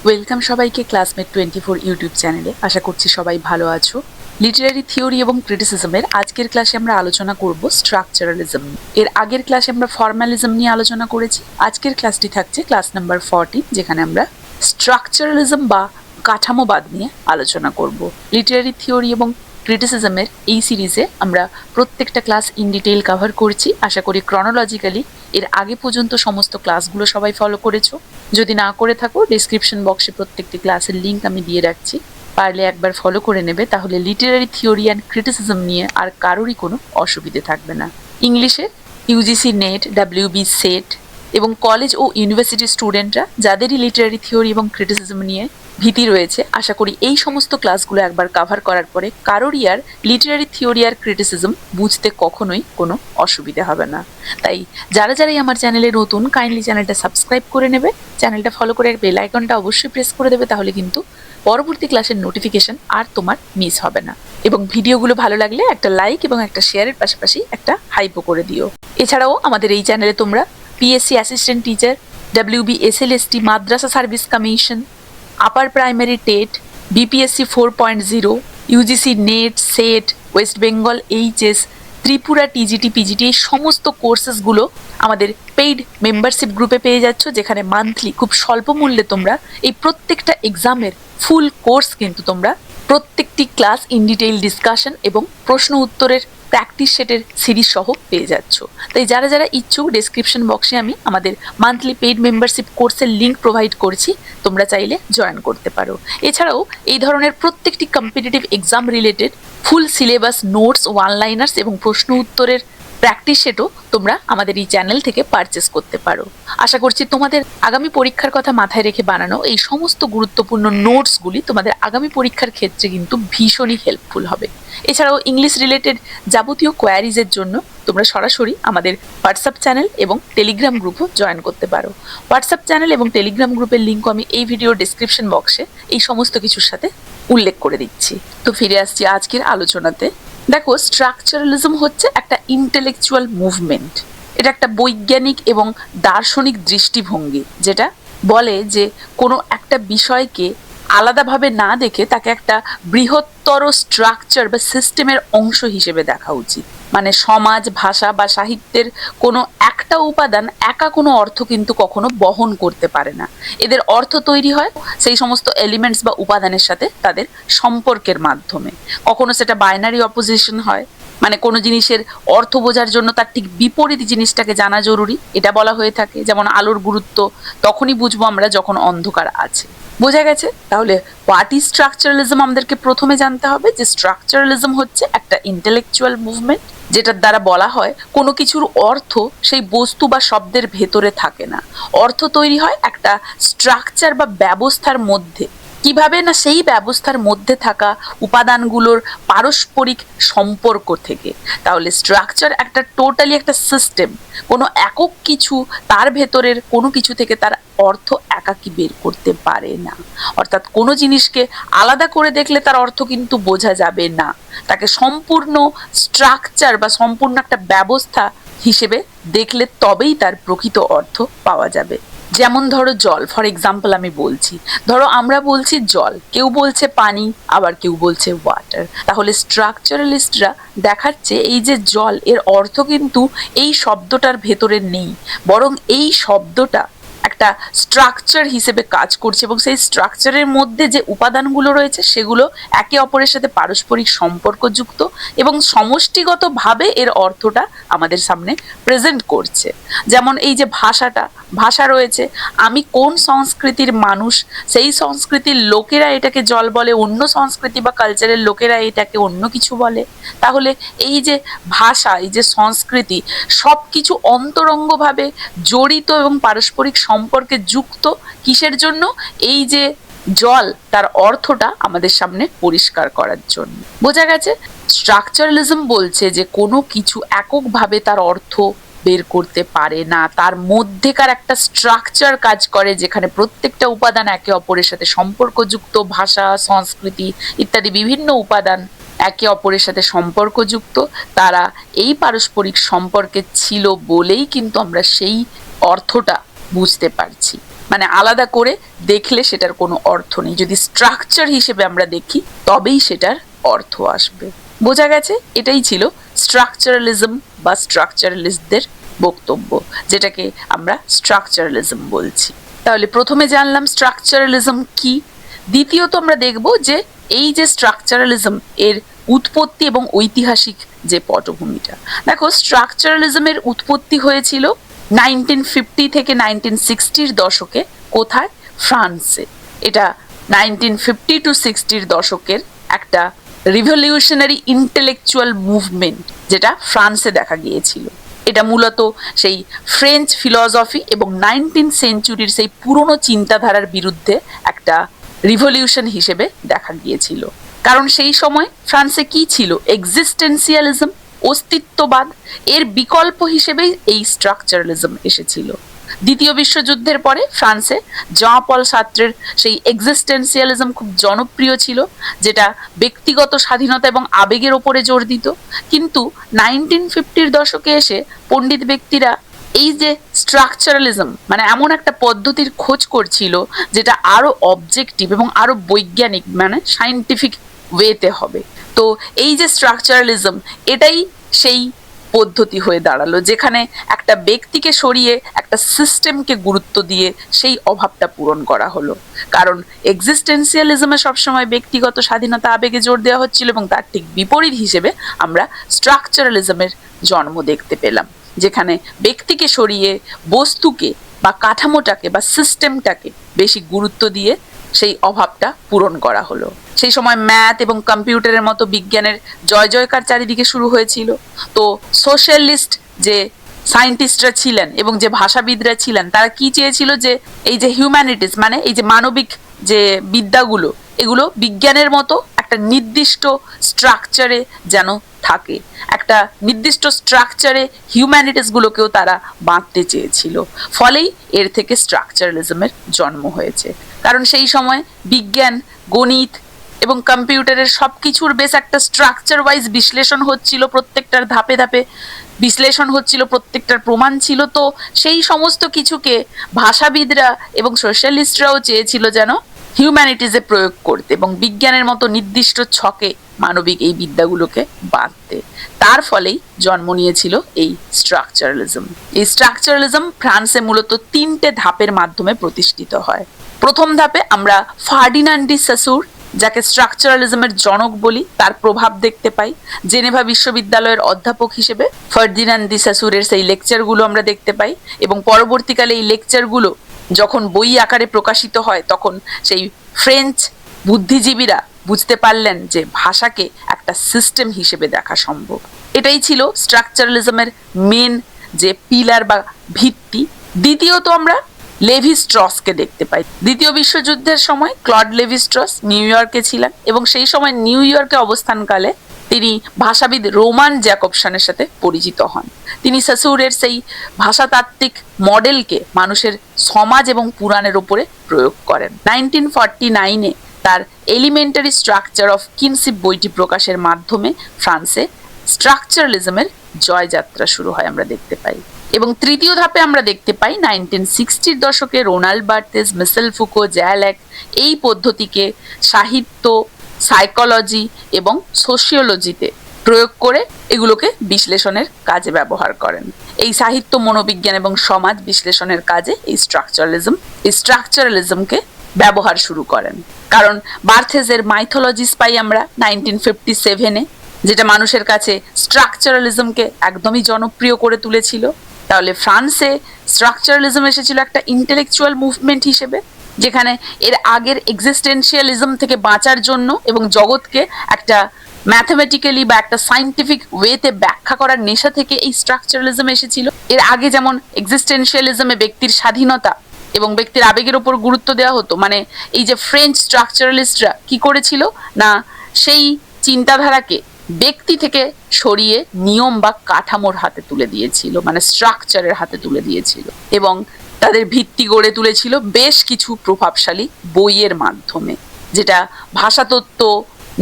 Welcome সবাইকে classmate 24 YouTube চ্যানেলে। আশা করছি সবাই ভালো আছো। লিটারারি থিওরি এবং ক্রিটিসিজমের আজকের ক্লাসে আমরা আলোচনা করব স্ট্রাকচারালিজম। এর আগের ক্লাসে আমরা ফর্মালিজম নিয়ে আলোচনা করেছি। আজকের ক্লাসটি থাকছে ক্লাস নাম্বার 14, যেখানে আমরা স্ট্রাকচারালিজম বা কাঠামোবাদ নিয়ে আলোচনা করব। লিটারারি থিওরি এবং ক্রিটিসিজমের এই সিরিজে আমরা প্রত্যেকটা ক্লাস ইন ডিটেইল কভার করছি। আশা করি ক্রনোলজিক্যালি এর আগে পর্যন্ত সমস্ত ক্লাসগুলো সবাই ফলো করেছো। যদি না করে থাকো, ডেসক্রিপশন বক্সে প্রত্যেকটি ক্লাসের লিঙ্ক আমি দিয়ে রাখছি, পারলে একবার ফলো করে নেবে। তাহলে লিটারারি থিওরি অ্যান্ড ক্রিটিসিজম নিয়ে আর কারোরই কোনো অসুবিধে থাকবে না। ইংলিশে ইউজিসি নেট, ডাব্লিউবি সেট এবং কলেজ ও ইউনিভার্সিটি স্টুডেন্টরা যাদেরই লিটারারি থিওরি এবং ক্রিটিসিজম নিয়ে ভীতি রয়েছে, আশা করি এই সমস্ত ক্লাসগুলো একবার কভার করার পরে কারোরই আর লিটারারি থিওরি আর ক্রিটিসিজম বুঝতে কখনোই কোনো অসুবিধা হবে না। তাই যারাই আমার চ্যানেলে নতুন, কাইন্ডলি চ্যানেলটা সাবস্ক্রাইব করে নেবে, চ্যানেলটা ফলো করে বেল আইকনটা অবশ্যই প্রেস করে দেবে, তাহলে কিন্তু পরবর্তী ক্লাসের নোটিফিকেশন আর তোমার মিস হবে না। এবং ভিডিওগুলো ভালো লাগলে একটা লাইক এবং একটা শেয়ারের পাশাপাশি একটা হাইপও করে দিও। এছাড়াও আমাদের এই চ্যানেলে তোমরা PSC assistant teacher, WB SLST, Madrasa service commission, upper primary TET, BPSC 4.0, UGC NET, SET, West Bengal HS, Tripura TGT, PGT, এই সমস্ত কোর্সেসগুলো আমাদের পেইড মেম্বারশিপ গ্রুপে পেয়ে যাচ্ছ, যেখানে মান্থলি খুব স্বল্প মূল্যে তোমরা এই প্রত্যেকটা এক্সামের ফুল কোর্স কিন্তু তোমরা প্রত্যেকটি ক্লাস ইন ডিটেইল ডিসকাশন এবং প্রশ্ন উত্তরের প্র্যাকটিস সেটের সিরিজ সহ পেয়ে যাচ্ছ। তাই যারা ইচ্ছুক, ডেসক্রিপশন বক্সে আমি আমাদের মান্থলি পেইড মেম্বারশিপ কোর্সের লিঙ্ক প্রোভাইড করছি, তোমরা চাইলে জয়েন করতে পারো। এছাড়াও এই ধরনের প্রত্যেকটি competitive exam related full syllabus, notes, one liners এবং প্রশ্ন উত্তরের প্র্যাকটিস সেটও তোমরা আমাদের এই চ্যানেল থেকে পারচেস করতে পারো। আশা করছি তোমাদের আগামী পরীক্ষার কথা মাথায় রেখে বানানো এই সমস্ত গুরুত্বপূর্ণ নোটসগুলি তোমাদের আগামী পরীক্ষার ক্ষেত্রে কিন্তু ভীষণই হেল্পফুল হবে। এছাড়াও ইংলিশ রিলেটেড যাবতীয় কোয়ারিজের জন্য তোমরা সরাসরি আমাদের হোয়াটসঅ্যাপ চ্যানেল এবং টেলিগ্রাম গ্রুপও জয়েন করতে পারো। হোয়াটসঅ্যাপ চ্যানেল এবং টেলিগ্রাম গ্রুপের লিঙ্কও আমি এই ভিডিও ডেসক্রিপশন বক্সে এই সমস্ত কিছুর সাথে উল্লেখ করে দিচ্ছি। তো ফিরে আসছি আজকের আলোচনাতে। দেখো, স্ট্রাকচারালিজম হচ্ছে একটা ইন্টেলেকচুয়াল মুভমেন্ট। এটা একটা বৈজ্ঞানিক এবং দার্শনিক দৃষ্টিভঙ্গি, যেটা বলে যে কোনো একটা বিষয়কে আলাদাভাবে না দেখে তাকে একটা বৃহত্তর স্ট্রাকচার বা সিস্টেমের অংশ হিসেবে দেখা উচিত। মানে সমাজ, ভাষা বা সাহিত্যের কোনো একটা উপাদান একা কোনো অর্থ কিন্তু কখনো বহন করতে পারে না। এদের অর্থ তৈরি হয় সেই সমস্ত এলিমেন্টস বা উপাদানের সাথে তাদের সম্পর্কের মাধ্যমে। কখনো সেটা বাইনারি অপোজিশন হয়, মানে কোনো জিনিসের অর্থ বোঝার জন্য তার ঠিক বিপরীত জিনিসটাকে জানা জরুরি, এটা বলা হয়ে থাকে। যেমন আলোর গুরুত্ব তখনই বুঝবো আমরা যখন অন্ধকার আছে। বোঝা গেছে? তাহলে হোয়াট ইজ স্ট্রাকচারালিজম আমাদেরকে প্রথমে জানতে হবে যে স্ট্রাকচারালিজম হচ্ছে একটা ইন্টেলেকচুয়াল মুভমেন্ট, যেটার দ্বারা বলা হয় কোনো কিছুর অর্থ সেই বস্তু বা শব্দের ভেতরে থাকে না। অর্থ তৈরি হয় একটা স্ট্রাকচার বা ব্যবস্থার মধ্যে। কিভাবে না, সেই ব্যবস্থার মধ্যে থাকা উপাদানগুলোর পারস্পরিক সম্পর্ক থেকে। তাহলে স্ট্রাকচার একটা টোটালি একটা সিস্টেম। কোনো একক কিছু তার ভেতরের কোনো কিছু থেকে তার অর্থ একাকী বের করতে পারে না। অর্থাৎ কোনো জিনিসকে আলাদা করে দেখলে তার অর্থ কিন্তু বোঝা যাবে না, তাকে সম্পূর্ণ স্ট্রাকচার বা সম্পূর্ণ একটা ব্যবস্থা হিসেবে দেখলে তবেই তার প্রকৃত অর্থ পাওয়া যাবে। যেমন ধরো জল, ফর এক্সাম্পল আমি বলছি, ধরো আমরা বলছি জল, কেউ বলছে পানি, আবার কেউ বলছে ওয়াটার। তাহলে স্ট্রাকচারালিস্টরা দেখাচ্ছে এই যে জল, এর অর্থ কিন্তু এই শব্দটার ভেতরে নেই, বরং এই শব্দটা একটা স্ট্রাকচার হিসেবে কাজ করছে এবং সেই স্ট্রাকচারের মধ্যে যে উপাদানগুলো রয়েছে সেগুলো একে অপরের সাথে পারস্পরিক সম্পর্কযুক্ত এবং সমষ্টিগতভাবে এর অর্থটা আমাদের সামনে প্রেজেন্ট করছে। যেমন এই যে ভাষা রয়েছে, আমি কোন সংস্কৃতির মানুষ, সেই সংস্কৃতির লোকেরা এটাকে জল বলে, অন্য সংস্কৃতি বা কালচারের লোকেরা এটাকে অন্য কিছু বলে। তাহলে এই যে ভাষা, এই যে সংস্কৃতি, সব কিছু অন্তরঙ্গভাবে জড়িত এবং পারস্পরিক সম্পর্কে যুক্ত। কিসের জন্য? এই যে জল, তার অর্থটা আমাদের সামনে পরিষ্কার করার জন্য। বোঝা গেছে? স্ট্রাকচারালিজম বলছে যে কোনো কিছু এককভাবে তার অর্থ বের করতে পারে না, তার মধ্যেকার একটা স্ট্রাকচার কাজ করে, যেখানে প্রত্যেকটা উপাদান একে অপরের সাথে সম্পর্কযুক্ত। ভাষা, সংস্কৃতি ইত্যাদি বিভিন্ন উপাদান একে অপরের সাথে সম্পর্কযুক্ত। তারা এই পারস্পরিক সম্পর্কে ছিল বলেই কিন্তু আমরা সেই অর্থটা বুঝতে পারছি। মানে আলাদা করে দেখলে সেটার কোনো অর্থ নেই, যদি স্ট্রাকচার হিসেবে আমরা দেখি তবেই সেটার অর্থ আসবে। বোঝা গেছে? এটাই ছিল স্ট্রাকচারালিজম বা স্ট্রাকচারালিস্টদের বক্তব্য, যেটাকে আমরা স্ট্রাকচারালিজম বলছি। তাহলে প্রথমে জানলাম স্ট্রাকচারালিজম কি, দ্বিতীয়ত আমরা দেখব যে এই যে স্ট্রাকচারালিজম এর উৎপত্তি এবং ঐতিহাসিক যে পটভূমিটা। দেখো, স্ট্রাকচারালিজমের উৎপত্তি হয়েছিল 1950 থেকে 1960 দশকে। কোথায়? ফ্রান্সে। এটা 1950 to 60 দশকের একটা রিভলিউশনারি ইন্টেলেকচুয়াল মুভমেন্ট, যেটা ফ্রান্সে দেখা গিয়েছিল। এটা মূলত সেই ফ্রেঞ্চ ফিলসফি এবং 19th সেঞ্চুরির সেই পুরনো চিন্তাধারার বিরুদ্ধে একটা রিভলিউশন হিসেবে দেখা গিয়েছিল। কারণ সেই সময় ফ্রান্সে কি ছিল? এক্সিস্টেন্সিয়ালিজম, অস্তিত্ববাদ। এর বিকল্প হিসেবেই এই স্ট্রাকচারালিজম এসেছিল। দ্বিতীয় বিশ্বযুদ্ধের পরে ফ্রান্সে জঁ পল সার্ত্রের সেই এক্সিস্টেন্সিয়ালিজম খুব জনপ্রিয় ছিল, যেটা ব্যক্তিগত স্বাধীনতা এবং আবেগের ওপরে জোর দিত। কিন্তু 1950 দশকে এসে পণ্ডিত ব্যক্তিরা এই যে স্ট্রাকচারালিজম মানে এমন একটা পদ্ধতির খোঁজ করছিল যেটা আরো অবজেক্টিভ এবং আরো বৈজ্ঞানিক মানে সায়েন্টিফিক ওয়েতে হবে। তো এই যে স্ট্রাকচারালিজম, এটাই সেই পদ্ধতি হয়ে দাঁড়ালো যেখানে একটা ব্যক্তিকে সরিয়ে একটা সিস্টেমকে গুরুত্ব দিয়ে সেই অভাবটা পূরণ করা হলো। কারণ এক্সিস্টেন্সিয়ালিজমে সবসময় ব্যক্তিগত স্বাধীনতা আবেগে জোর দেওয়া হচ্ছিল এবং তার ঠিক বিপরীত হিসেবে আমরা স্ট্রাকচারালিজমের জন্ম দেখতে পেলাম, যেখানে ব্যক্তিকে সরিয়ে বস্তুকে বা কাঠামোটাকে বা সিস্টেমটাকে বেশি গুরুত্ব দিয়ে সেই অভাবটা পূরণ করা হলো। সেই সময় ম্যাথ এবং কম্পিউটারের মতো বিজ্ঞানের জয় জয়কার চারিদিকে শুরু হয়েছিল। তো সোশ্যালিস্ট যে সায়েন্টিস্টরা ছিলেন এবং যে ভাষাবিদরা ছিলেন, তারা কি চেয়েছিল যে এই যে হিউম্যানিটিস মানে এই যে মানবিক যে বিদ্যাগুলো, এগুলো বিজ্ঞানের মতো একটা নির্দিষ্ট স্ট্রাকচারে যেন থাকে, একটা নির্দিষ্ট স্ট্রাকচারে হিউম্যানিটিস গুলোকেও তারা বাঁধতে চেয়েছিল। ফলেই এর থেকে স্ট্রাকচারালিজমের জন্ম হয়েছে। কারণ সেই সময় বিজ্ঞান, গণিত এবং কম্পিউটারের সবকিছুর বেশ একটা স্ট্রাকচার ওয়াইজ বিশ্লেষণ হচ্ছিল, প্রত্যেকটার ধাপে ধাপে বিশ্লেষণ হচ্ছিল, প্রত্যেকটার প্রমাণ ছিল। তো সেই সমস্ত কিছুকে ভাষাবিদরা এবং সোশ্যালিস্টরাও চেয়েছিল যেন হিউম্যানিটিজে প্রয়োগ করতে এবং বিজ্ঞানের মতো নির্দিষ্ট ছকে মানবিক এই বিদ্যাগুলোকে বাঁধতে। তার ফলেই জন্ম নিয়েছিল এই স্ট্রাকচারালিজম। এই স্ট্রাকচারালিজম ফ্রান্সে মূলত 3টে ধাপের মাধ্যমে প্রতিষ্ঠিত হয়। প্রথম ধাপে আমরা ফার্ডিনান্ড ডি সসুর, যাকে স্ট্রাকচারালিজমের জনক বলি, তার প্রভাব দেখতে পাই। জেনেভা বিশ্ববিদ্যালয়ের অধ্যাপক হিসেবে ফার্ডিনান্ড ডি সসুরের সেই লেকচারগুলো আমরা দেখতে পাই এবং পরবর্তীকালে এই লেকচারগুলো যখন বই আকারে প্রকাশিত হয় তখন সেই ফ্রেঞ্চ বুদ্ধিজীবীরা বুঝতে পারলেন যে ভাষাকে একটা সিস্টেম হিসেবে দেখা সম্ভব। এটাই ছিল স্ট্রাকচারালিজমের মেন যে পিলার বা ভিত্তি। দ্বিতীয়ত আমরা লেভি স্ট্রসকে দেখতে পাই। দ্বিতীয় বিশ্বযুদ্ধের সময় ক্লড লেভি স্ট্রস নিউ ইয়র্কে ছিলেন এবং সেই সময় নিউ ইয়র্কে অবস্থানকালে তিনি ভাষাবিদ রোমান জ্যাকবসনের সাথে পরিচিত হন। তিনি সসুরের সেই ভাষাতাত্ত্বিক মডেলকে মানুষের সমাজ এবং পুরাণের উপরে প্রয়োগ করেন। 1949-এ তার এলিমেন্টারি স্ট্রাকচার অফ কিনশিপ বইটি প্রকাশের মাধ্যমে ফ্রান্সে স্ট্রাকচারালিজমের জয়যাত্রা শুরু হয় আমরা দেখতে পাই। এবং তৃতীয় ধাপে আমরা দেখতে পাই 1960 দশকে রোনাল্ড বার্থেস, মিশেল ফুকো, জ্যালেক এই পদ্ধতিকে সাহিত্য, সাইকোলজি এবং সোশিওলজিতে প্রয়োগ করে এগুলোকে বিশ্লেষণের কাজে ব্যবহার করেন। এই সাহিত্য, মনোবিজ্ঞান এবং সমাজ বিশ্লেষণের কাজে এই স্ট্রাকচারালিজমকে ব্যবহার শুরু করেন। কারণ বার্থেসের মাইথোলজিস পাই আমরা 1957-এ, যেটা মানুষের কাছে স্ট্রাকচারালিজমকে একদমই জনপ্রিয় করে তুলেছিল। তাহলে ফ্রান্সে স্ট্রাকচারালিজম এসেছিল একটা ইন্টেলেকচুয়াল মুভমেন্ট হিসেবে, যেখানে এর আগের এক্সিস্টেন্সিয়ালিজম থেকে বাঁচার জন্য এবং জগৎকে একটা ম্যাথমেটিক্যালি বা একটা সায়েন্টিফিক ওয়েতে ব্যাখ্যা করার নেশা থেকে এই স্ট্রাকচারালিজম এসেছিল। এর আগে যেমন এক্সিস্টেন্সিয়ালিজমে ব্যক্তির স্বাধীনতা এবং ব্যক্তির আবেগের উপর গুরুত্ব দেওয়া হতো, মানে এই যে ফ্রেঞ্চ স্ট্রাকচারালিস্টরা কি করেছিল না সেই চিন্তাধারাকে ব্যক্তি থেকে সরিয়ে নিয়ম বা কাঠামোর হাতে তুলে দিয়েছিল, মানে স্ট্রাকচারের হাতে তুলে দিয়েছিল এবং তাদের ভিত্তি গড়ে তুলেছিল বেশ কিছু প্রভাবশালী বইয়ের মাধ্যমে, যেটা ভাষাতত্ত্ব,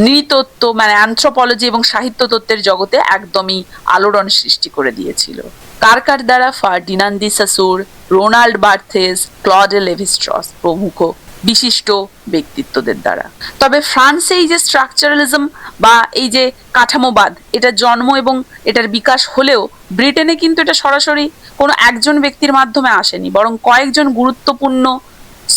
নৃতত্ত্ব মানে অ্যানথ্রোপোলজি এবং সাহিত্য তত্ত্বের জগতে একদমই আলোড়ন সৃষ্টি করে দিয়েছিল। কার দ্বারা? ফার্ডিনান্ড ডি সসুর, রোনাল্ড বার্থেস, ক্লডে লেভিস্ট্রস প্রমুখ বিশিষ্ট ব্যক্তিত্বদের দ্বারা। তবে ফ্রান্সে এই যে স্ট্রাকচারালিজম বা এই যে কাঠামোবাদ, এটার জন্ম এবং এটার বিকাশ হলেও ব্রিটেনে কিন্তু এটা সরাসরি কোনো একজন ব্যক্তির মাধ্যমে আসেনি, বরং কয়েকজন গুরুত্বপূর্ণ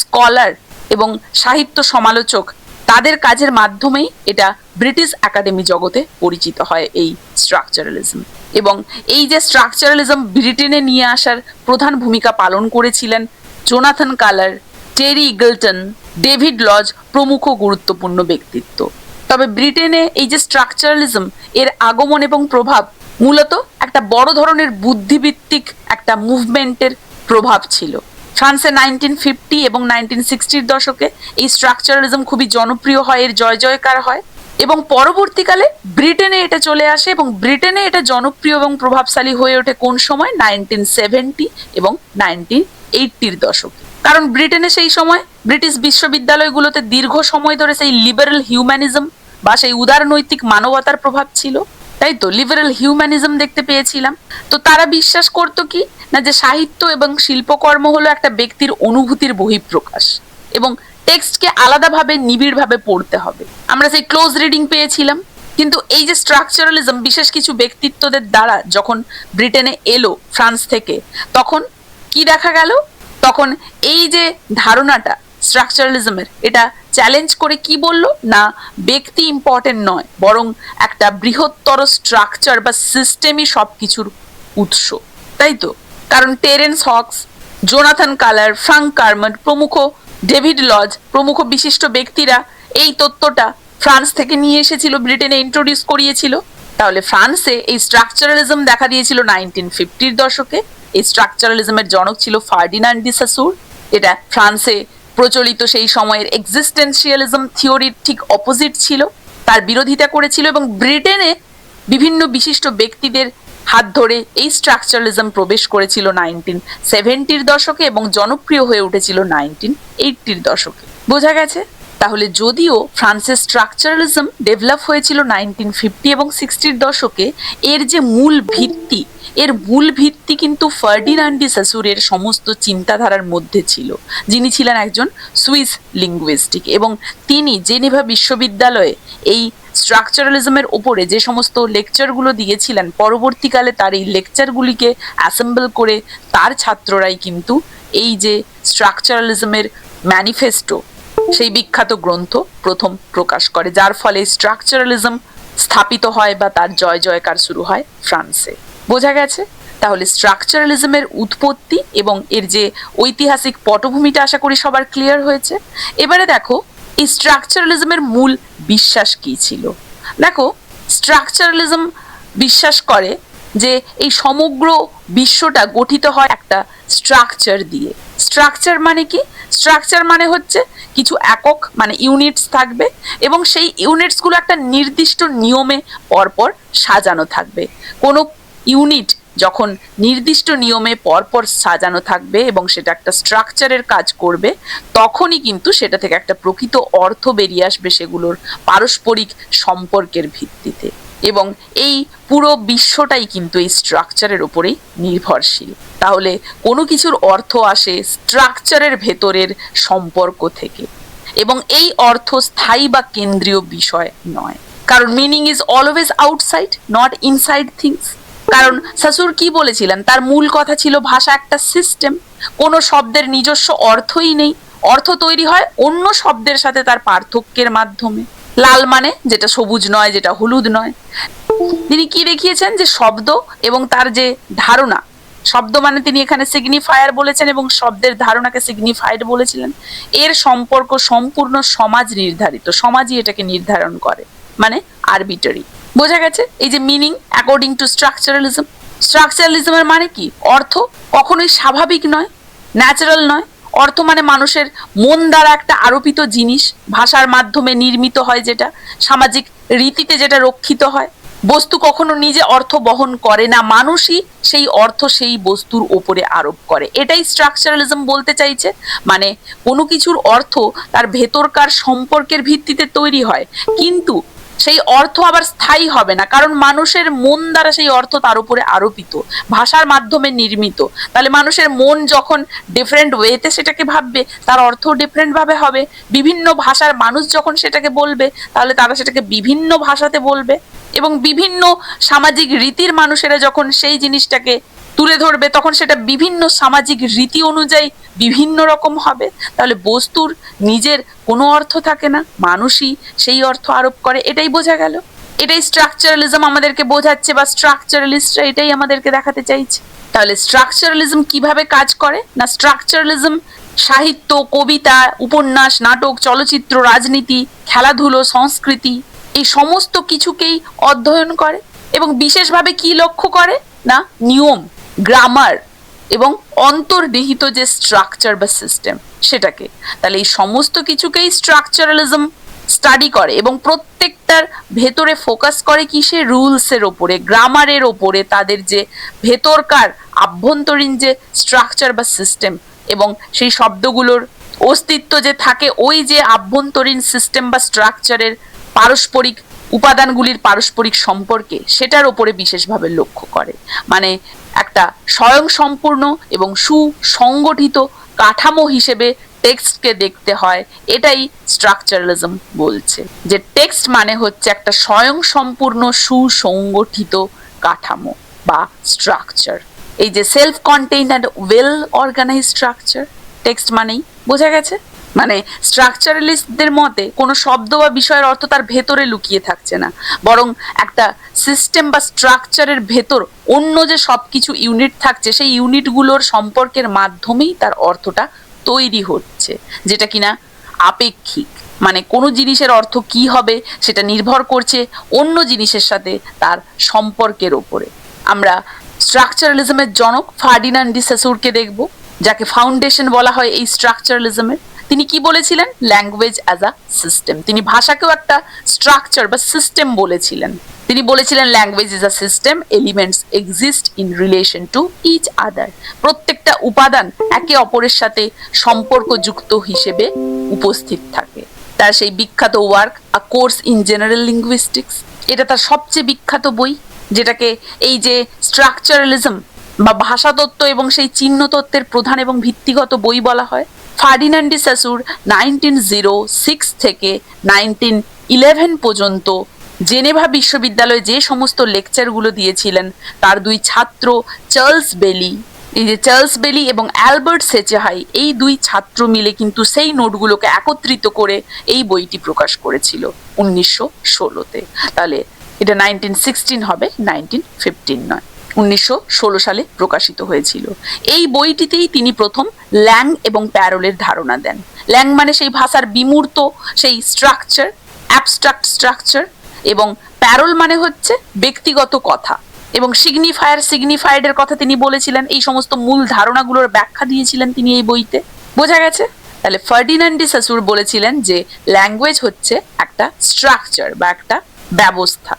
স্কলার এবং সাহিত্য সমালোচক তাদের কাজের মাধ্যমেই এটা ব্রিটিশ একাডেমি জগতে পরিচিত হয় এই স্ট্রাকচারালিজম। এবং এই যে স্ট্রাকচারালিজম ব্রিটেনে নিয়ে আসার প্রধান ভূমিকা পালন করেছিলেন জোনাথন কালার, টেরি ইগলটন, ডেভিড লজ প্রমুখ গুরুত্বপূর্ণ ব্যক্তিত্ব। তবে ব্রিটেনে এই যে স্ট্রাকচারালিজম এর আগমন এবং প্রভাব মূলত একটা বড় ধরনের বুদ্ধিভিত্তিক একটা মুভমেন্টের প্রভাব ছিল। ফ্রান্সে 1950 এবং 1960-র দশকে এই স্ট্রাকচারালিজম খুবই জনপ্রিয় হয়, এর জয় জয়কার হয় এবং পরবর্তীকালে ব্রিটেনে এটা চলে আসে এবং ব্রিটেনে এটা জনপ্রিয় এবং প্রভাবশালী হয়ে ওঠে কোন সময়? 1970 এবং 1980-র দশকে। কারণ ব্রিটেনে সেই সময় ব্রিটিশ বিশ্ববিদ্যালয়গুলোতে দীর্ঘ সময় ধরে সেই লিবারেল হিউম্যানিজম বা সেই উদারনৈতিক মানবতার প্রভাব ছিল, তাই তো লিবারেল হিউম্যানিজম দেখতে পেয়েছিলাম। তো তারা বিশ্বাস করতো কি না, যে সাহিত্য এবং শিল্পকর্ম হলো একটা ব্যক্তির অনুভূতির বহিঃপ্রকাশ এবং টেক্সটকে আলাদাভাবে নিবিড়ভাবে পড়তে হবে। আমরা সেই ক্লোজ রিডিং পেয়েছিলাম, কিন্তু এই যে স্ট্রাকচারালিজম বিশেষ কিছু ব্যক্তিত্বদের দ্বারা যখন ব্রিটেনে এলো ফ্রান্স থেকে, তখন কি দেখা গেল? তখন এই যে ধারণাটা স্ট্রাকচারালিজমের, এটা চ্যালেঞ্জ করে কি বলল না, ব্যক্তি ইম্পর্টেন্ট নয়, বরং একটা বৃহত্তর স্ট্রাকচার বা সিস্টেমই সবকিছুর উৎস, তাই তো? কারণ Terence Hawkes, Jonathan Culler, Frank Kermode প্রমুখ, ডেভিড লজ প্রমুখ বিশিষ্ট ব্যক্তিরা এই তত্ত্বটা ফ্রান্স থেকে নিয়ে এসেছিল, ব্রিটেনে ইন্ট্রোডিউস করিয়েছিল। তাহলে ফ্রান্সে এই স্ট্রাকচারালিজম দেখা দিয়েছিল 1950-র দশকে। এই স্ট্রাকচারালিজমের জনক ছিল ফার্ডিনান্ড ডি সাসুর। এটা ফ্রান্সে প্রচলিত সেই সময়ের এক্সিস্টেন্সিয়ালিজম থিওরির ঠিক অপোজিট ছিল, তার বিরোধিতা করেছিল এবং ব্রিটেনে বিভিন্ন বিশিষ্ট ব্যক্তিদের হাত ধরে এই স্ট্রাকচারালিজম প্রবেশ করেছিল 1970-র দশকে এবং জনপ্রিয় হয়ে উঠেছিল 1980-র দশকে। বোঝা গেছে? তাহলে যদিও ফ্রান্সের স্ট্রাকচারালিজম ডেভেলপ হয়েছিল 1950 এবং 60-র দশকে, এর যে মূল ভিত্তি, এর মূল ভিত্তি কিন্তু ফার্ডিনান্ড ডি সাসুরের সমস্ত চিন্তাধারার মধ্যে ছিল, যিনি ছিলেন একজন সুইস লিঙ্গুইস্টিক এবং তিনি জেনেভা বিশ্ববিদ্যালয়ে এই স্ট্রাকচারালিজমের ওপরে যে সমস্ত লেকচারগুলো দিয়েছিলেন, পরবর্তীকালে তার এই লেকচারগুলিকে অ্যাসেম্বল করে তার ছাত্ররাই কিন্তু এই যে স্ট্রাকচারালিজমের ম্যানিফেস্টো, সেই বিখ্যাত গ্রন্থ প্রথম প্রকাশ করে, যার ফলে স্ট্রাকচারালিজম স্থাপিত হয় বা তার জয় জয়কার শুরু হয় ফ্রান্সে। বোঝা গেছে? তাহলে স্ট্রাকচারালিজমের উৎপত্তি এবং এর যে ঐতিহাসিক পটভূমিটা আশা করি সবার ক্লিয়ার হয়েছে। এবারে দেখো এই স্ট্রাকচারালিজমের মূল বিশ্বাস কি ছিল। দেখো, স্ট্রাকচারালিজম বিশ্বাস করে যে এই সমগ্র বিশ্বটা গঠিত হয় একটা স্ট্রাকচার দিয়ে। স্ট্রাকচার মানে কি? স্ট্রাকচার মানে হচ্ছে কিছু একক মানে ইউনিটস থাকবে এবং সেই ইউনিটসগুলো একটা নির্দিষ্ট নিয়মে পরপর সাজানো থাকবে। কোনো ইউনিট যখন নির্দিষ্ট নিয়মে পরপর সাজানো থাকবে এবং সেটা একটা স্ট্রাকচারের কাজ করবে, তখনই কিন্তু সেটা থেকে একটা প্রকৃত অর্থ বেরিয়ে আসবে সেগুলোর পারস্পরিক সম্পর্কের ভিত্তিতে। এবং এই পুরো বিশ্বটাই কিন্তু এই স্ট্রাকচারের উপরেই নির্ভরশীল। তাহলে কোনো কিছুর অর্থ আসে স্ট্রাকচারের ভেতরের সম্পর্ক থেকে এবং এই অর্থ স্থায়ী বা কেন্দ্রীয় বিষয় নয়, কারণ meaning is always outside not inside things. কারণ সাসুর কি বলেছিলেন, তার মূল কথা ছিল ভাষা একটা সিস্টেম, কোনো শব্দের নিজস্ব অর্থই নেই, অর্থ তৈরি হয় অন্য শব্দের সাথে তার পার্থক্যের মাধ্যমে। লাল মানে যেটা সবুজ নয়, যেটা হলুদ নয়। তিনি কি দেখিয়েছেন যে শব্দ এবং তার যে ধারণা, শব্দ মানে তিনি এখানে সিগনিফায়ার বলেছেন এবং শব্দের ধারণাকে সিগনিফাইড বলেছিলেন, এর সম্পর্ক সম্পূর্ণ সমাজ নির্ধারিত, সমাজই এটাকে নির্ধারণ করে, মানে আরবিটারি। বোঝা গেছে? এই যে মিনিং অ্যাকর্ডিং টু স্ট্রাকচারালিজম, স্ট্রাকচারালিজমের মানে কি? অর্থ কখনোই স্বাভাবিক নয়, ন্যাচারাল নয়। অর্থ মানে মানুষের মন দ্বারা একটা আরোপিত জিনিস, ভাষার মাধ্যমে নির্মিত হয়, যেটা সামাজিক রীতিতে যেটা রক্ষিত হয়। বস্তু কখনো নিজে অর্থ বহন করে না, মানুষই সেই অর্থ সেই বস্তুর ওপরে আরোপ করে। এটাই স্ট্রাকচারালিজম বলতে চাইছে। মানে কোনো কিছুর অর্থ তার ভেতরকার সম্পর্কের ভিত্তিতে তৈরি হয়, কিন্তু সেই অর্থ আবার স্থায়ী হবে না, কারণ মানুষের মন দ্বারা সেই অর্থ তার উপরে আরোপিত, ভাষার মাধ্যমে নির্মিত। তাহলে মানুষের মন যখন ডিফারেন্ট ওয়েতে সেটাকে ভাববে, তার অর্থ ডিফারেন্ট ভাবে হবে। বিভিন্ন ভাষার মানুষ যখন সেটাকে বলবে, তাহলে তারা সেটাকে বিভিন্ন ভাষাতে বলবে, এবং বিভিন্ন সামাজিক রীতির মানুষেরা যখন সেই জিনিসটাকে তুলে ধরবে, তখন সেটা বিভিন্ন সামাজিক রীতি অনুযায়ী বিভিন্ন রকম হবে। তাহলে বস্তুর নিজের কোনো অর্থ থাকে না, মানুষই সেই অর্থ আরোপ করে। এটাই বোঝা গেল। এটাই স্ট্রাকচারালিজম আমাদেরকে বোঝাচ্ছে, বা স্ট্রাকচারালিস্টরা এটাই আমাদেরকে দেখাতে চাইছে। তাহলে স্ট্রাকচারালিজম কিভাবে কাজ করে না, স্ট্রাকচারালিজম সাহিত্য, কবিতা, উপন্যাস, নাটক, চলচ্চিত্র, রাজনীতি, খেলাধুলো, সংস্কৃতি এই সমস্ত কিছুকেই অধ্যয়ন করে, এবং বিশেষভাবে কি লক্ষ্য করে না, নিয়ম, গ্রামার এবং অন্তর্নিহিত যে স্ট্রাকচার বা সিস্টেম সেটাকে। তাহলে এই সমস্ত কিছুকেই স্ট্রাকচারালিজম স্টাডি করে, এবং প্রত্যেকটার ভেতরে ফোকাস করে কিসে, রুলসের ওপরে, গ্রামারের ওপরে, তাদের যে ভেতরকার আভ্যন্তরীণ যে স্ট্রাকচার বা সিস্টেম, এবং সেই শব্দগুলোর অস্তিত্ব যে থাকে ওই যে আভ্যন্তরীণ সিস্টেম বা স্ট্রাকচারের পারস্পরিক উপাদানগুলির পারস্পরিক সম্পর্কে, সেটার ওপরে বিশেষভাবে লক্ষ্য করে। মানে একটা স্বয়ংসম্পূর্ণ এবং সুসংগঠিত কাঠামো হিসেবে টেক্সটকে দেখতে হয়, এটাই স্ট্রাকচারালিজম বলছে। যে টেক্সট মানে হচ্ছে একটা স্বয়ংসম্পূর্ণ সুসংগঠিত কাঠামো বা স্ট্রাকচার। এই যে self contained and well organise structure, text মানেই বোঝা গেছে। মানে স্ট্রাকচারালিস্টদের মতে কোনো শব্দ বা বিষয়ের অর্থ তার ভেতরে লুকিয়ে থাকছে না, বরং একটা সিস্টেম বা স্ট্রাকচারের ভেতর অন্য যে সবকিছু ইউনিট থাকছে, সেই ইউনিটগুলোর সম্পর্কের মাধ্যমেই তার অর্থটা তৈরি হচ্ছে, যেটা কিনা আপেক্ষিক। মানে কোনো জিনিসের অর্থ কি হবে সেটা নির্ভর করছে অন্য জিনিসের সাথে তার সম্পর্কের ওপরে। আমরা স্ট্রাকচারালিজমের জনক ফার্ডিনান্ড ডি সসুরকে দেখব, যাকে ফাউন্ডেশন বলা হয় এই স্ট্রাকচারালিজমের। তিনি কি বলেছিলেন, ল্যাঙ্গুয়েজ অ্যাজ আ সিস্টেম। তিনি ভাষাকেও একটা স্ট্রাকচার বা সিস্টেম বলেছিলেন। তিনি বলেছিলেন language is a system, elements exist in relation to each other. প্রত্যেকটা উপাদান একে অপরের সাথে সম্পর্কযুক্ত হিসেবে উপস্থিত থাকে। তার সেই বিখ্যাত work a course in general linguistics, এটা তার সবচেয়ে বিখ্যাত বই, যেটাকে এই যে স্ট্রাকচারালিজম বা ভাষাতত্ত্ব এবং সেই চিহ্ন তত্ত্বের প্রধান এবং ভিত্তিগত বই বলা হয়। ফার্ডিনান্ড ডি সসুর 1906 থেকে 1911 পর্যন্ত জেনেভা বিশ্ববিদ্যালয়ে যে সমস্ত লেকচারগুলো দিয়েছিলেন, তার দুই ছাত্র চার্লস বেলি, এই যে চার্লস বেলি এবং অ্যালবার্ট সেচেহাই, এই দুই ছাত্র মিলে কিন্তু সেই নোটগুলোকে একত্রিত করে এই বইটি প্রকাশ করেছিল 1916-তে। তাহলে এটা 1916 হবে, 1915 নয়, 1916 সালে প্রকাশিত হয়েছিল। এই বইটিতেই তিনি প্রথম ল্যাং এবং প্যারোলের ধারণা দেন। ল্যাং মানে সেই ভাষার বিমূর্ত সেই স্ট্রাকচার, অ্যাবস্ট্রাক্ট স্ট্রাকচার, এবং প্যারোল মানে হচ্ছে ব্যক্তিগত কথা, এবং সিগনিফায়ার, সিগনিফাইডের কথা তিনি বলেছিলেন। এই সমস্ত মূল ধারণাগুলোর ব্যাখ্যা দিয়েছিলেন তিনি এই বইতে। বোঝা গেছে? তাহলে ফার্ডিনান্ড ডি সসুর বলেছিলেন যে ল্যাঙ্গুয়েজ হচ্ছে একটা স্ট্রাকচার বা একটা ব্যবস্থা।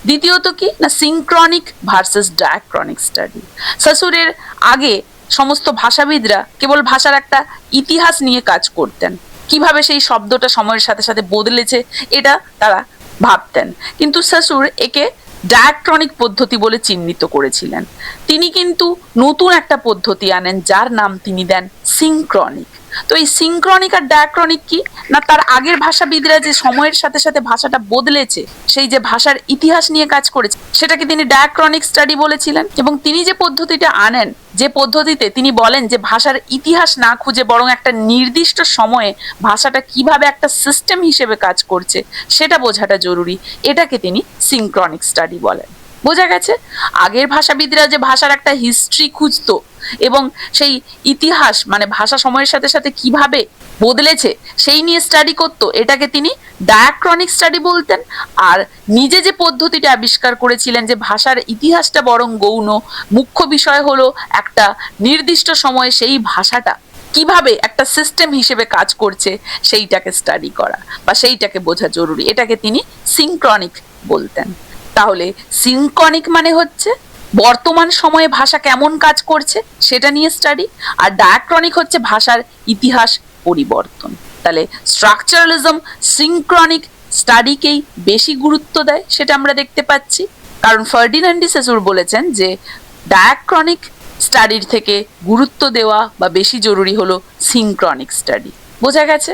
দ্বিতীয়ত কি না, সিনক্রনিক ভার্সেস ডায়াক্রনিক স্টাডি। সসুরের আগে সমস্ত ভাষাবিদরা কেবল ভাষার একটা ইতিহাস নিয়ে কাজ করতেন, কিভাবে সেই শব্দটা সময়ের সাথে সাথে বদলেছে এটা তারা ভাবতেন, কিন্তু সসুর একে ডায়াক্রনিক পদ্ধতি বলে চিহ্নিত করেছিলেন। তিনি কিন্তু নতুন একটা পদ্ধতি আনেন, যার নাম তিনি দেন সিনক্রনিক। তো এই সিনক্রনিক আর ডায়াক্রনিক কি না, তার আগের ভাষাবিদরা যে সময়ের সাথে সাথে ভাষাটা বদলেছে, সেই যে ভাষার ইতিহাস নিয়ে কাজ করেছে, সেটাকে তিনি ডায়াক্রনিক স্টাডি বলেছিলেন। এবং তিনি যে পদ্ধতিটা আনেন, যে পদ্ধতিতে তিনি বলেন যে ভাষার ইতিহাস না খুঁজে বরং একটা নির্দিষ্ট সময়ে ভাষাটা কিভাবে একটা সিস্টেম হিসেবে কাজ করছে সেটা বোঝাটা জরুরি, এটাকে তিনি সিনক্রনিক স্টাডি বলেন। বোঝা গেছে? আগের ভাষাবিদরা যে ভাষার একটা হিস্ট্রি খুঁজতো এবং সেই ইতিহাস মানে ভাষা সময়ের সাথে সাথে কিভাবে বদলেছে সেই নিয়ে স্টাডি করতো, এটাকে তিনি ডায়াক্রনিক স্টাডি বলতেন। আর নিজে যে পদ্ধতিটা আবিষ্কার করেছিলেন যে ভাষার ইতিহাসটা বরং গৌণ, মুখ্য বিষয় হলো একটা নির্দিষ্ট সময়ে সেই ভাষাটা কিভাবে একটা সিস্টেম হিসেবে কাজ করছে সেইটাকে স্টাডি করা বা সেইটাকে বোঝা জরুরি, এটাকে তিনি সিনক্রনিক বলতেন। তাহলে সিনক্রনিক মানে হচ্ছে বর্তমান সময়ে ভাষা কেমন কাজ করছে সেটা নিয়ে স্টাডি, আর ডায়াক্রনিক হচ্ছে ভাষার ইতিহাস পরিবর্তন। তাহলে স্ট্রাকচারালিজম সিনক্রনিক স্টাডিকেই বেশি গুরুত্ব দেয় সেটা আমরা দেখতে পাচ্ছি। কারণ ফার্ডিনান্ড ডি সসুর বলেছেন যে ডায়াক্রনিক স্টাডির থেকে গুরুত্ব দেওয়া বা বেশি জরুরি হলো সিনক্রনিক স্টাডি। বোঝা গেছে?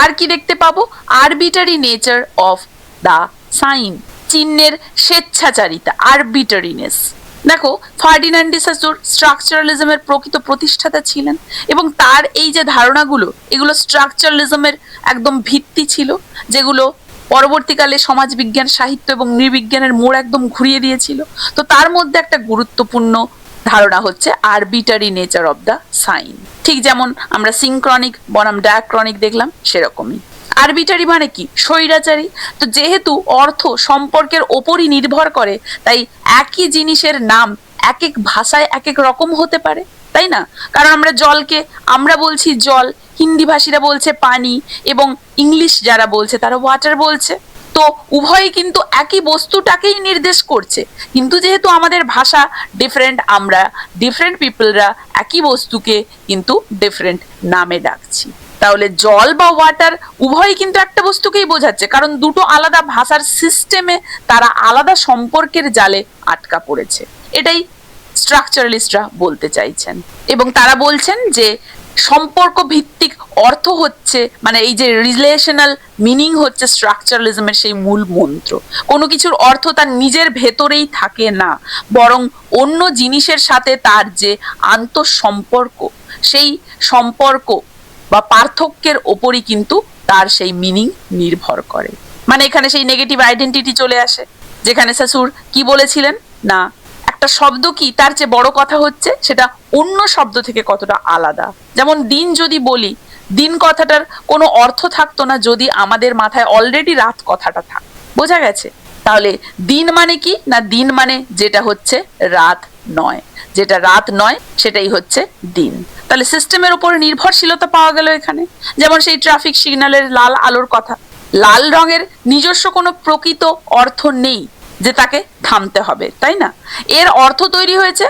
আর কি দেখতে পাবো? Arbitrary nature of the sign, চিহ্নের স্বেচ্ছাচারিতা, আরবিটারিনেস। দেখো, ফার্ডিনান্ড ডি সসুর স্ট্রাকচারালিজমের প্রকৃত প্রতিষ্ঠাতা ছিলেন এবং তার এই যে ধারণাগুলো, এগুলো স্ট্রাকচারালিজমের একদম ভিত্তি ছিল, যেগুলো পরবর্তীকালে সমাজবিজ্ঞান, সাহিত্য এবং নৃবিজ্ঞানের মোড় একদম ঘুরিয়ে দিয়েছিল। তো তার মধ্যে একটা গুরুত্বপূর্ণ ধারণা হচ্ছে arbitrary nature of the sign. ঠিক যেমন আমরা সিনক্রনিক বনাম ডায়াক্রনিক দেখলাম, সেরকমই। আরবিটারি মানে কি? স্বৈরাচারী। তো যেহেতু অর্থ সম্পর্কের ওপরই নির্ভর করে, তাই একই জিনিসের নাম এক এক ভাষায় এক এক রকম হতে পারে, তাই না? কারণ আমরা জলকে আমরা বলছি জল, হিন্দি ভাষীরা বলছে পানি, এবং ইংলিশ যারা বলছে তারা ওয়াটার বলছে। তো উভয়ই কিন্তু একই বস্তুটাকেই নির্দেশ করছে, কিন্তু যেহেতু আমাদের ভাষা ডিফারেন্ট, আমরা ডিফারেন্ট পিপলরা একই বস্তুকে কিন্তু ডিফারেন্ট নামে ডাকছি। তাহলে জল বা ওয়াটার উভয়ই কিন্তু একটা বস্তুকেই বোঝাচ্ছে, কারণ দুটো আলাদা ভাষার সিস্টেমে তারা আলাদা সম্পর্কের জালে আটকা পড়েছে। এটাই স্ট্রাকচারালিস্টরা বলতে চাইছেন। এবং তারা বলছেন যে সম্পর্ক ভিত্তিক অর্থ হচ্ছে, মানে এই যে রিলেশনাল মিনিং হচ্ছে স্ট্রাকচারালিজমের সেই মূল মন্ত্র। কোনো কিছুর অর্থ তার নিজের ভেতরেই থাকে না, বরং অন্য জিনিসের সাথে তার যে আন্তঃসম্পর্ক, সেই সম্পর্ক বা পার্থক্যের ওপরই কিন্তু তার সেই মিনিং নির্ভর করে। মানে এখানে সেই নেগেটিভ আইডেন্টিটি চলে আসে, যেখানে সসুর কি বলেছিলেন না, একটা শব্দ কি, তার চেয়ে বড় কথা হচ্ছে সেটা অন্য শব্দ থেকে কতটা আলাদা। যেমন দিন যদি বলি, দিন কথাটার কোনো অর্থ থাকতো না যদি আমাদের মাথায় অলরেডি রাত কথাটা থাক। বোঝা গেছে? তাহলে দিন মানে কি না, দিন মানে যেটা হচ্ছে রাত নয়, যেটা রাত নয় সেটাই হচ্ছে দিন। তাহলে সিস্টেমের উপর নির্ভরশীলতা পাওয়া গেল এখানে। যেমন সেই ট্রাফিক সিগন্যালের লাল আলোর কথা, লাল রঙের নিজস্ব কোনো প্রকৃত অর্থ নেই যে তাকে থামতে হবে, তাই না? এর অর্থ তৈরি হয়েছে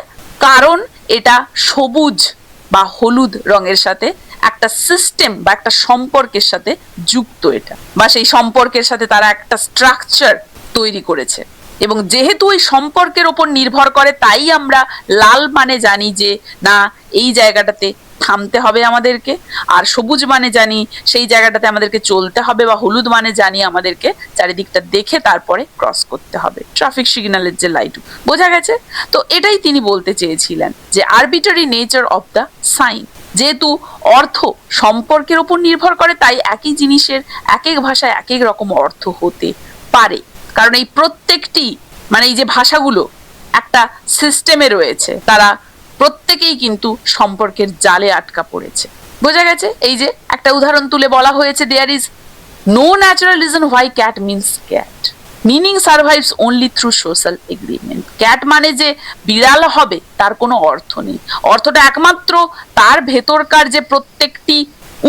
কারণ এটা সবুজ বা হলুদ রঙের সাথে একটা সিস্টেম বা একটা সম্পর্কের সাথে যুক্ত, এটা বা সেই সম্পর্কের সাথে তারা একটা স্ট্রাকচার তৈরি করেছে। এবং যেহেতু ওই সম্পর্কের ওপর নির্ভর করে, তাই আমরা লাল মানে জানি যে না, এই জায়গাটাতে থামতে হবে আমাদেরকে, আর সবুজ মানে জানি সেই জায়গাটাতে আমাদেরকে চলতে হবে, বা হলুদ মানে জানি আমাদেরকে চারিদিকটা দেখে তারপরে ক্রস করতে হবে, ট্রাফিক সিগন্যালের যে লাইট। বোঝা গেছে? তো এটাই তিনি বলতে চেয়েছিলেন যে arbitrary nature of the sign. যেহেতু অর্থ সম্পর্কের উপর নির্ভর করে, তাই একই জিনিসের এক এক ভাষায় এক এক রকম অর্থ হতে পারে। কারণ এই প্রত্যেকটি, মানে এই যে ভাষাগুলো একটা সিস্টেমে রয়েছে, তারা প্রত্যেকেই কিন্তু সম্পর্কের জালে আটকা পড়েছে। বোঝা গেছে? এই যে একটা উদাহরণ তুলে বলা হয়েছে, there is no natural reason why cat means cat, meaning survives only through social agreement. Cat মানে যে বিড়াল হবে তার কোনো অর্থ নেই, অর্থটা একমাত্র তার ভেতরকার যে প্রত্যেকটি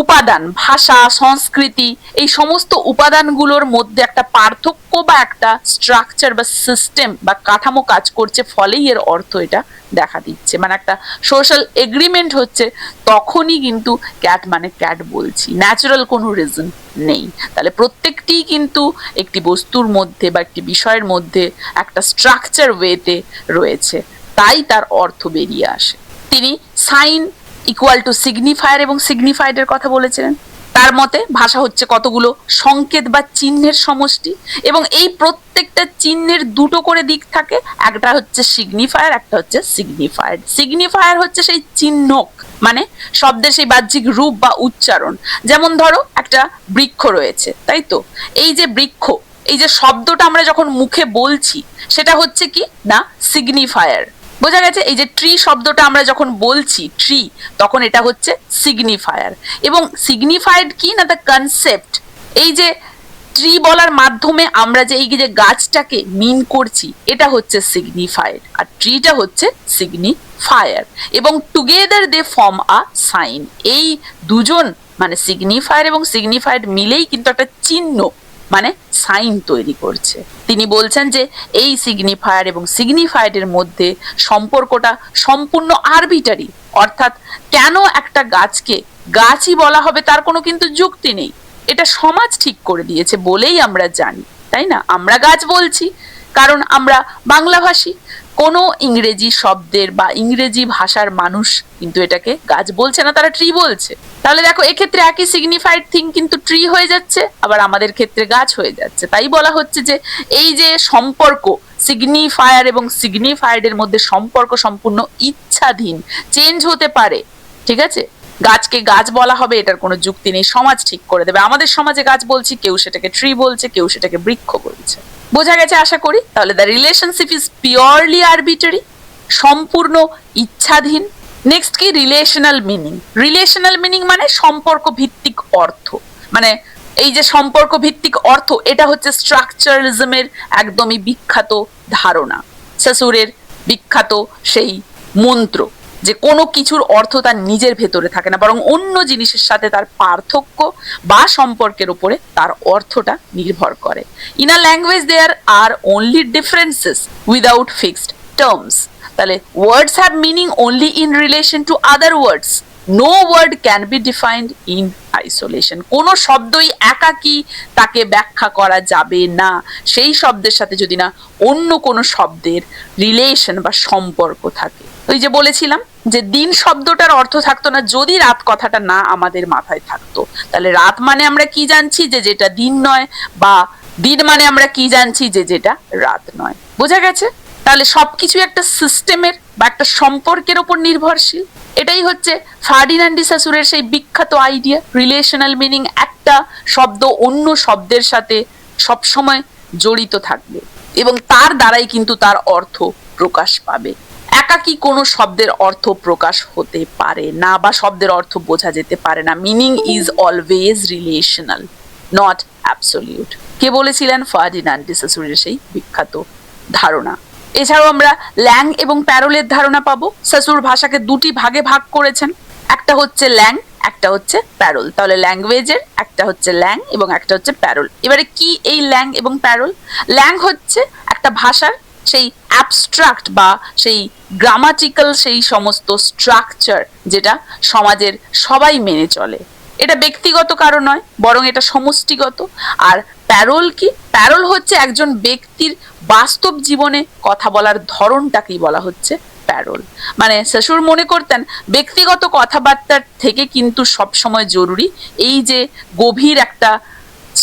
উপাদান, ভাষা, সংস্কৃতি, এই সমস্ত উপাদানগুলোর মধ্যে একটা পার্থক্য বা একটা স্ট্রাকচার বা সিস্টেম বা কাঠামো কাজ করছে, ফলেই এর অর্থ এটা দেখা দিচ্ছে। মানে একটা সোশ্যাল এগ্রিমেন্ট হচ্ছে, তখনই কিন্তু ক্যাট মানে ক্যাট বলছি, ন্যাচারাল কোনো রিজন নেই। তাহলে প্রত্যেকটি কিন্তু একটি বস্তুর মধ্যে বা একটি বিষয়ের মধ্যে একটা স্ট্রাকচার ওয়েতে রয়েছে, তাই তার অর্থ বেরিয়ে আসে। তিনি সাইন ইকুয়াল টু সিগনিফায়ার এবং সিগনিফাইডের কথা বলেছিলেন। তার মতে ভাষা হচ্ছে কতগুলো সংকেত বা চিহ্নের সমষ্টি, এবং এই প্রত্যেকটা চিহ্নের দুটো করে দিক থাকে, একটা হচ্ছে সিগনিফায়ার, একটা হচ্ছে সিগনিফাইড। সিগনিফায়ার হচ্ছে সেই চিহ্নক, মানে শব্দের সেই বাহ্যিক রূপ বা উচ্চারণ। যেমন ধরো একটা বৃক্ষ রয়েছে, তাই তো? এই যে বৃক্ষ, এই যে শব্দটা আমরা যখন মুখে বলছি, সেটা হচ্ছে কি না, সিগনিফায়ার। বোঝা গেছে? এই যে ট্রি শব্দটা আমরা যখন বলছি ট্রি, তখন এটা হচ্ছে সিগনিফায়ার। এবং সিগনিফাইড কি না, দ্য কনসেপ্ট। এই যে ট্রি বলার মাধ্যমে আমরা যে এই যে গাছটাকে মিন করছি, এটা হচ্ছে সিগনিফাইড, আর ট্রিটা হচ্ছে সিগনিফায়ার। এবং together they form a sign. এই দুজন মানে সিগনিফায়ার এবং সিগনিফাইড মিলেই কিন্তু একটা চিহ্ন মানে সাইন তৈরি করছে। তিনি বলছেন যে এই সিগনিফায়ার এবং সিগনিফাইডের মধ্যে সম্পর্কটা সম্পূর্ণ আরবিটারি, অর্থাৎ কেন একটা গাছকে গাছই বলা হবে তার কোনো কিন্তু যুক্তি নেই। এটা সমাজ ঠিক করে দিয়েছে বলেই আমরা জানি, তাই না? আমরা গাছ বলছি কারণ আমরা বাংলাভাষী। কোনো ইংরেজি শব্দের বা ইংরেজি ভাষার মানুষ কিন্তু এটাকে গাছ বলছে না, তারা ট্রি বলছে। তাহলে দেখো, এক্ষেত্রে একই সিগনিফাইড থিং কিন্তু ট্রি হয়ে যাচ্ছে, আবার আমাদের ক্ষেত্রে গাছ হয়ে যাচ্ছে। তাই বলা হচ্ছে যে এই যে সম্পর্ক, সিগনিফায়ার এবং সিগনিফাইড এর মধ্যে সম্পর্ক সম্পূর্ণ ইচ্ছাধীন, চেঞ্জ হতে পারে। ঠিক আছে, গাছকে গাছ বলা হবে এটার কোনো যুক্তি নেই, সমাজ ঠিক করে দেবে। আমাদের সমাজে গাছ বলছি, কেউ সেটাকে ট্রি বলছে, কেউ সেটাকে বৃক্ষ বলছে। বোঝা গেছে আশা করি? তাহলে the relationship is purely arbitrary, সম্পূর্ণ ইচ্ছাধীন। নেক্সট কি? Relational meaning. রিলেশনাল মিনিং মানে সম্পর্ক ভিত্তিক অর্থ। মানে এই যে সম্পর্ক ভিত্তিক অর্থ, এটা হচ্ছে স্ট্রাকচারালিজমের একদমই বিখ্যাত ধারণা, সাসুরের বিখ্যাত সেই মন্ত্র, যে কোনো কিছুর অর্থ তার নিজের ভেতরে থাকে না, বরং অন্য জিনিসের সাথে তার পার্থক্য বা সম্পর্কের উপরে তার অর্থটা নির্ভর করে। In a language there are only differences without fixed terms. তাহলে words have meaning only in relation to other words. No word can be defined in isolation. কোনো শব্দই একাকী তাকে ব্যাখ্যা করা যাবে না, সেই শব্দের সাথে যদি না অন্য কোনো শব্দের রিলেশন বা সম্পর্ক থাকে। ওই যে বলেছিলাম যে দিন শব্দটার অর্থ থাকতো না যদি রাত কথাটা না আমাদের মাথায় থাকতো। তাহলে রাত মানে আমরা কি জানছি? যে যেটা দিন নয়, বা দিন মানে আমরা কি জানছি? যে যেটা রাত নয়। বোঝা গেছে? তাহলে সবকিছু একটা সিস্টেমের বা একটা সম্পর্কের উপর নির্ভরশীল। এটাই হচ্ছে ফার্ডিনান্ড ডি সাসুরের সেই বিখ্যাত আইডিয়া, রিলেশনাল মিনিং। একটা শব্দ অন্য শব্দের সাথে সবসময় জড়িত থাকবে এবং তার দ্বারাই কিন্তু তার অর্থ প্রকাশ পাবে। একাকী কোনো শব্দের অর্থ প্রকাশ হতে পারে না বা শব্দের অর্থ বোঝা যেতে পারে না। Meaning is always relational, not absolute. কে বলেছিলেন? ফার্ডিনান্ড ডি সাসুরের সেই বিখ্যাত ধারণা। এছাড়াও আমরা ল্যাং এবং প্যারোলের ধারণা পাবো। সাসুর ভাষাকে দুটি ভাগে ভাগ করেছেন, একটা হচ্ছে ল্যাং, একটা হচ্ছে প্যারোল। তাহলে ল্যাঙ্গুয়েজের একটা হচ্ছে ল্যাং এবং একটা হচ্ছে প্যারোল। এবারে কি এই ল্যাং এবং প্যারোল? ল্যাং হচ্ছে একটা ভাষার সেই অ্যাবস্ট্রাক্ট বা সেই গ্রামাটিক্যাল সেই সমস্ত স্ট্রাকচার যেটা সমাজের সবাই মেনে চলে। এটা ব্যক্তিগত কারণ নয়, বরং এটা সমষ্টিগত। আর প্যারোল কি? প্যারোল হচ্ছে একজন ব্যক্তির বাস্তব জীবনে কথা বলার ধরনটাকেই বলা হচ্ছে প্যারোল। মানে সাসুর মনে করতেন ব্যক্তিগত কথাবার্তার থেকে কিন্তু সবসময় জরুরি এই যে গভীর একটা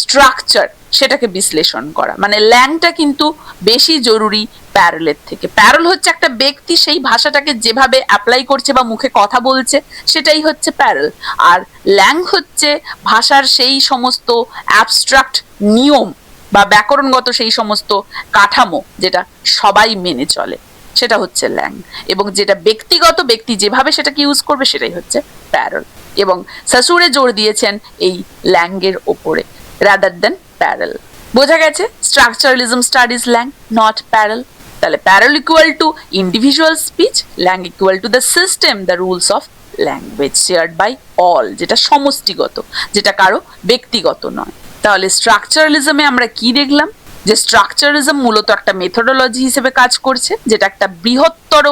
স্ট্রাকচার সেটাকে বিশ্লেষণ করা। মানে ল্যাংটা কিন্তু বেশি জরুরি প্যারোলের থেকে। প্যারোল হচ্ছে একটা ব্যক্তি সেই ভাষাটাকে যেভাবে অ্যাপ্লাই করছে বা মুখে কথা বলছে সেটাই হচ্ছে প্যারোল। আর ল্যাং হচ্ছে ভাষার সেই সমস্ত অ্যাবস্ট্রাক্ট নিয়ম বা ব্যাকরণগত সেই সমস্ত কাঠামো যেটা সবাই মেনে চলে, সেটা হচ্ছে ল্যাং। এবং যেটা ব্যক্তিগত, ব্যক্তি যেভাবে সেটাকে ইউজ করবে সেটাই হচ্ছে প্যারোল। এবং সাসুরে জোর দিয়েছেন এই ল্যাঙ্গের ওপরে রাদার দেন প্যারোল। বোঝা গেছে? Structuralism studies langue, not parole. তাহলে parole equal to individual speech, langue equal to the system, the rules of language shared by all, যেটা সমষ্টিগত, যেটা কারো ব্যক্তিগত নয়। তাহলে স্ট্রাকচারালিজমে আমরা কি দেখলাম? যে স্ট্রাকচারালিজম মূলত একটা মেথোডোলজি হিসেবে কাজ করছে, যেটা একটা বৃহত্তর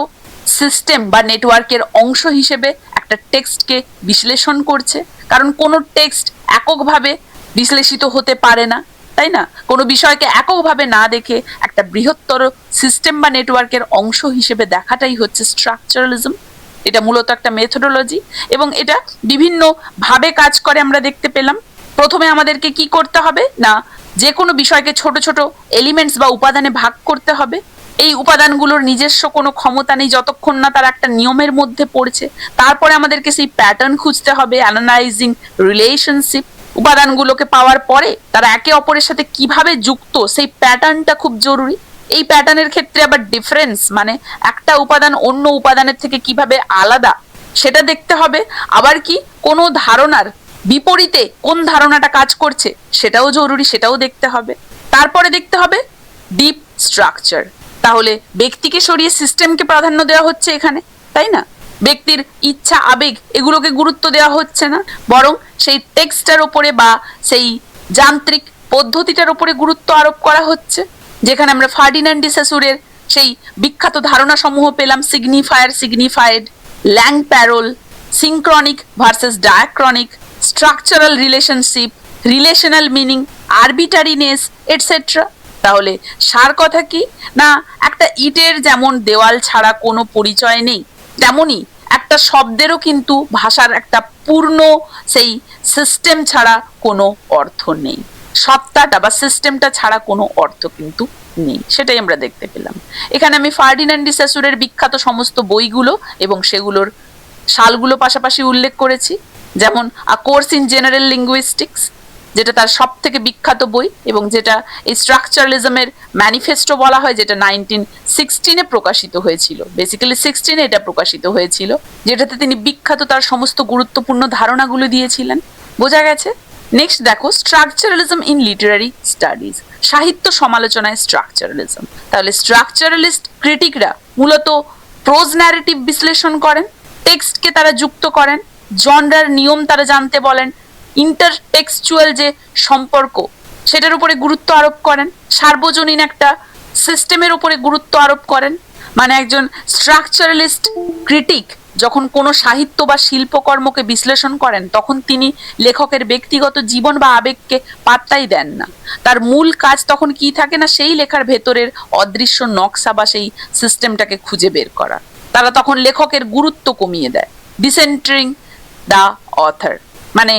সিস্টেম বা নেটওয়ার্কের অংশ হিসেবে একটা টেক্সটকে বিশ্লেষণ করছে। কারণ কোনো টেক্সট এককভাবে বিশ্লেষিত হতে পারে না, তাই না? কোনো বিষয়কে এককভাবে না দেখে একটা বৃহত্তর সিস্টেম বা নেটওয়ার্কের অংশ হিসেবে দেখাটাই হচ্ছে স্ট্রাকচারালিজম। এটা মূলত একটা মেথোডোলজি এবং এটা বিভিন্ন ভাবে কাজ করে আমরা দেখতে পেলাম। প্রথমে আমাদেরকে কি করতে হবে না, যে কোনো বিষয়কে ছোট ছোট এলিমেন্টস বা উপাদানে ভাগ করতে হবে। এই উপাদানগুলোর নিজস্ব কোনো ক্ষমতা নেই যতক্ষণ না তারা একটা নিয়মের মধ্যে পড়ছে। তারপরে আমাদেরকে সেই প্যাটার্ন খুঁজতে হবে, অ্যানালাইজিং রিলেশনশিপ। উপাদানগুলোকে পাওয়ার পরে তারা একে অপরের সাথে কিভাবে যুক্ত সেই প্যাটার্নটা খুব জরুরি। এই প্যাটার্নের ক্ষেত্রে আবার ডিফারেন্স মানে একটা উপাদান অন্য উপাদানের থেকে কিভাবে আলাদা সেটা দেখতে হবে। আবার কি কোনো ধারণার বিপরীতে কোন ধারণাটা কাজ করছে সেটাও জরুরি, সেটাও দেখতে হবে। তারপরে দেখতে হবে ডিপ স্ট্রাকচার। তাহলে ব্যক্তিকে সরিয়ে সিস্টেমকে প্রাধান্য দেওয়া হচ্ছে এখানে, তাই না? ব্যক্তির ইচ্ছা আবেগ এগুলোকে গুরুত্ব দেওয়া হচ্ছে না, বরং সেই টেক্সটার উপরে বা সেই যান্ত্রিক পদ্ধতিটার উপরে গুরুত্ব আরোপ করা হচ্ছে। যেখানে আমরা ফার্ডিনান্ড ডি সাসুরের সেই বিখ্যাত ধারণা সমূহ পেলাম, signifier, signified, langue parole, synchronic versus diachronic, structural relationship, relational meaning, arbitrariness etcetera. তাহলে সার কথা কি না, একটা ইটের যেমন দেওয়াল ছাড়া কোনো পরিচয় নেই, তেমনি একটা শব্দেরও কিন্তু ভাষার একটা পূর্ণ সেই সিস্টেম ছাড়া কোনো অর্থ নেই। সত্তাটা বা সিস্টেমটা ছাড়া কোনো অর্থ কিন্তু নেই, সেটাই আমরা দেখতে পেলাম। এখানে আমি ফার্ডিনান্ড ডি সসুরের বিখ্যাত সমস্ত বইগুলো এবং সেগুলোর সালগুলো পাশাপাশি উল্লেখ করেছি, যেমন আ কোর্স ইন জেনারেল লিঙ্গুইস্টিক্স, যেটা তার সব থেকে বিখ্যাত বই এবং যেটা এই স্ট্রাকচারালিজমের ম্যানিফেস্টো বলা হয়, যেটা 1916 প্রকাশিত হয়েছিল। বেসিক্যালি 16 এটা প্রকাশিত হয়েছিল, যেটাতে তিনি বিখ্যাত তার সমস্ত গুরুত্বপূর্ণ ধারণাগুলো দিয়েছিলেন। বোঝা গেছে? নেক্সট দেখো, স্ট্রাকচারালিজম ইন লিটারারি স্টাডিজ, সাহিত্য সমালোচনায় স্ট্রাকচারালিজম। তাহলে স্ট্রাকচারালিস্ট ক্রিটিকরা মূলত প্রোজ ন্যারেটিভ বিশ্লেষণ করেন, টেক্সটকে তারা যুক্ত করেন, জনরার নিয়ম তারা জানতে বলেন, ইন্টারটেক্সচুয়াল যে সম্পর্ক সেটার উপরে গুরুত্ব আরোপ করেন, সার্বজনীন একটা সিস্টেমের উপরে গুরুত্ব আরোপ করেন। মানে একজন স্ট্রাকচারালিস্ট ক্রিটিক যখন কোনো সাহিত্য বা শিল্পকর্মকে বিশ্লেষণ করেন, তখন তিনি লেখকের ব্যক্তিগত জীবন বা আবেগকে পাত্তাই দেন না। তার মূল কাজ তখন কি থাকে না, সেই লেখার ভেতরের অদৃশ্য নকশা বা সেই সিস্টেমটাকে খুঁজে বের করা। তারা তখন লেখকের গুরুত্ব কমিয়ে দেয়, ডিসেন্টারিং দ্য অথার। মানে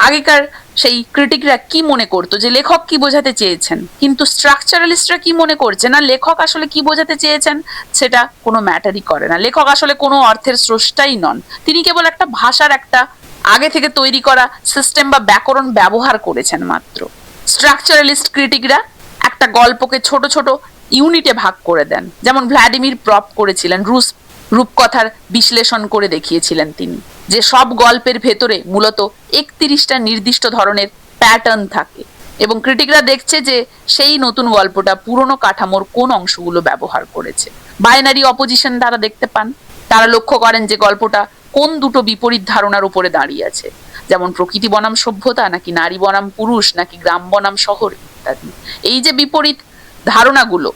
আগেকার সেই ক্রিটিকরা কি মনে করতো যে লেখক কি বোঝাতে চেয়েছেন, কিন্তু স্ট্রাকচারালিস্টরা কি মনে করছে না, লেখক আসলে কি বোঝাতে চেয়েছেন সেটা কোনো ম্যাটারই করে না। লেখক আসলে কোনো অর্থের স্রষ্টাই নন, তিনি কেবল একটা ভাষার একটা আগে থেকে তৈরি করা সিস্টেম বা ব্যাকরণ ব্যবহার করেছেন মাত্র। স্ট্রাকচারালিস্ট ক্রিটিকরা একটা গল্পকে ছোট ছোট ইউনিটে ভাগ করে দেন, যেমন ভ্লাদিমির প্রপ করেছিলেন, রূপকথার বিশ্লেষণ করে দেখিয়েছিলেন তিনি, যে সব গল্পের ভেতরে মূলত 31টা নির্দিষ্ট ধরনের প্যাটার্ন থাকে এবং ক্রিটিকরা দেখছে যে সেই নতুন গল্পটা পুরনো কাঠামোর কোন অংশগুলো ব্যবহার করেছে। বাইনারি অপোজিশন তারা দেখতে পান, তারা লক্ষ্য করেন যে গল্পটা কোন দুটো বিপরীত ধারণার উপরে দাঁড়িয়ে আছে, যেমন প্রকৃতি বনাম সভ্যতা নাকি নারী বনাম পুরুষ নাকি গ্রাম বনাম শহর ইত্যাদি। এই যে বিপরীত ধারণাগুলো,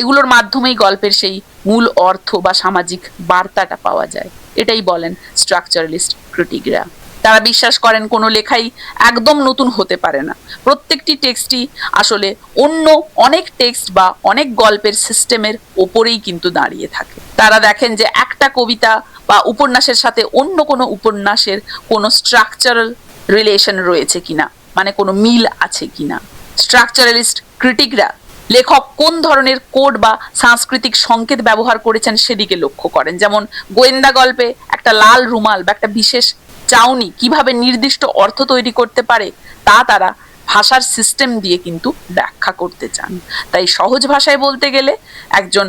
এগুলোর মাধ্যমেই গল্পের সেই মূল অর্থ বা সামাজিক বার্তাটা পাওয়া যায়। এটাই বলেন স্ট্রাকচারালিস্ট ক্রিটিকরা। তারা বিশ্বাস করেন কোনো লেখাই একদম নতুন হতে পারে না, প্রত্যেকটি টেক্সটই আসলে অন্য অনেক টেক্সট বা অনেক গল্পের সিস্টেমের ওপরেই কিন্তু দাঁড়িয়ে থাকে। তারা দেখেন যে একটা কবিতা বা উপন্যাসের সাথে অন্য কোনো উপন্যাসের কোনো স্ট্রাকচারাল রিলেশন রয়েছে কিনা, মানে কোনো মিল আছে কিনা। স্ট্রাকচারালিস্ট ক্রিটিকরা লেখক কোন ধরনের কোড বা সাংস্কৃতিক সংকেত ব্যবহার করেছেন সেদিকে লক্ষ্য করেন, যেমন গোয়েন্দা গল্পে একটা লাল রুমাল বা একটা বিশেষ চাউনি কিভাবে নির্দিষ্ট অর্থ তৈরি করতে পারে তা তারা ভাষার সিস্টেম দিয়ে কিন্তু ব্যাখ্যা করতে চান। তাই সহজ ভাষায় বলতে গেলে একজন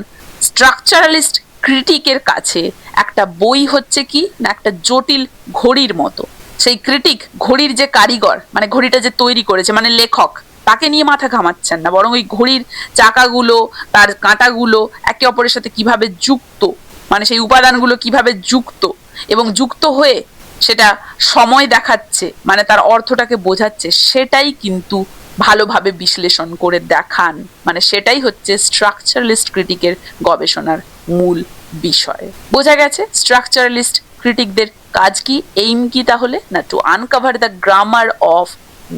স্ট্রাকচারালিস্ট ক্রিটিকের কাছে একটা বই হচ্ছে কি না একটা জটিল ঘড়ির মতো। সেই ক্রিটিক ঘড়ির যে কারিগর, মানে ঘড়িটা যে তৈরি করেছে মানে লেখক, তাকে নিয়ে মাথা ঘামাচ্ছেন না, বরং ওই ঘড়ির চাকাগুলো তার কাঁটাগুলো একে অপরের সাথে কিভাবে যুক্ত, মানে সেই উপাদানগুলো কিভাবে যুক্ত এবং যুক্ত হয়ে সেটা সময় দেখাচ্ছে, মানে তার অর্থটাকে বোঝাচ্ছে, সেটাই কিন্তু ভালোভাবে বিশ্লেষণ করে দেখান। মানে সেটাই হচ্ছে স্ট্রাকচারালিস্ট ক্রিটিকের গবেষণার মূল বিষয়। বোঝা গেছে স্ট্রাকচারালিস্ট ক্রিটিকদের কাজ কি, এইম কি? তাহলে না, to uncover the grammar of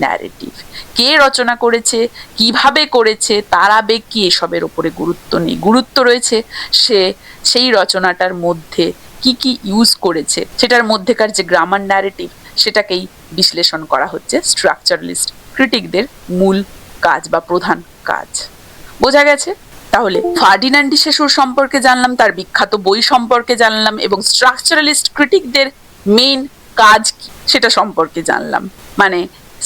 narrative. কে রচনা করেছে, কিভাবে করেছে, তার আবেগ কি, এসবের উপরে গুরুত্ব নেই। গুরুত্ব রয়েছে সেই রচনাটার মধ্যে কি কি ইউজ করেছে, সেটার মধ্যেকার যে গ্রামার ন্যারেটিভ, সেটাকেই বিশ্লেষণ করা হচ্ছে স্ট্রাকচারালিস্ট ক্রিটিকদের মূল কাজ বা প্রধান কাজ। বোঝা গেছে? তাহলে ফার্ডিনান্ড ডি সসুর সম্পর্কে জানলাম, তার বিখ্যাত বই সম্পর্কে জানলাম এবং স্ট্রাকচারালিস্ট ক্রিটিকদের মেইন কাজ কি সেটা সম্পর্কে জানলাম। মানে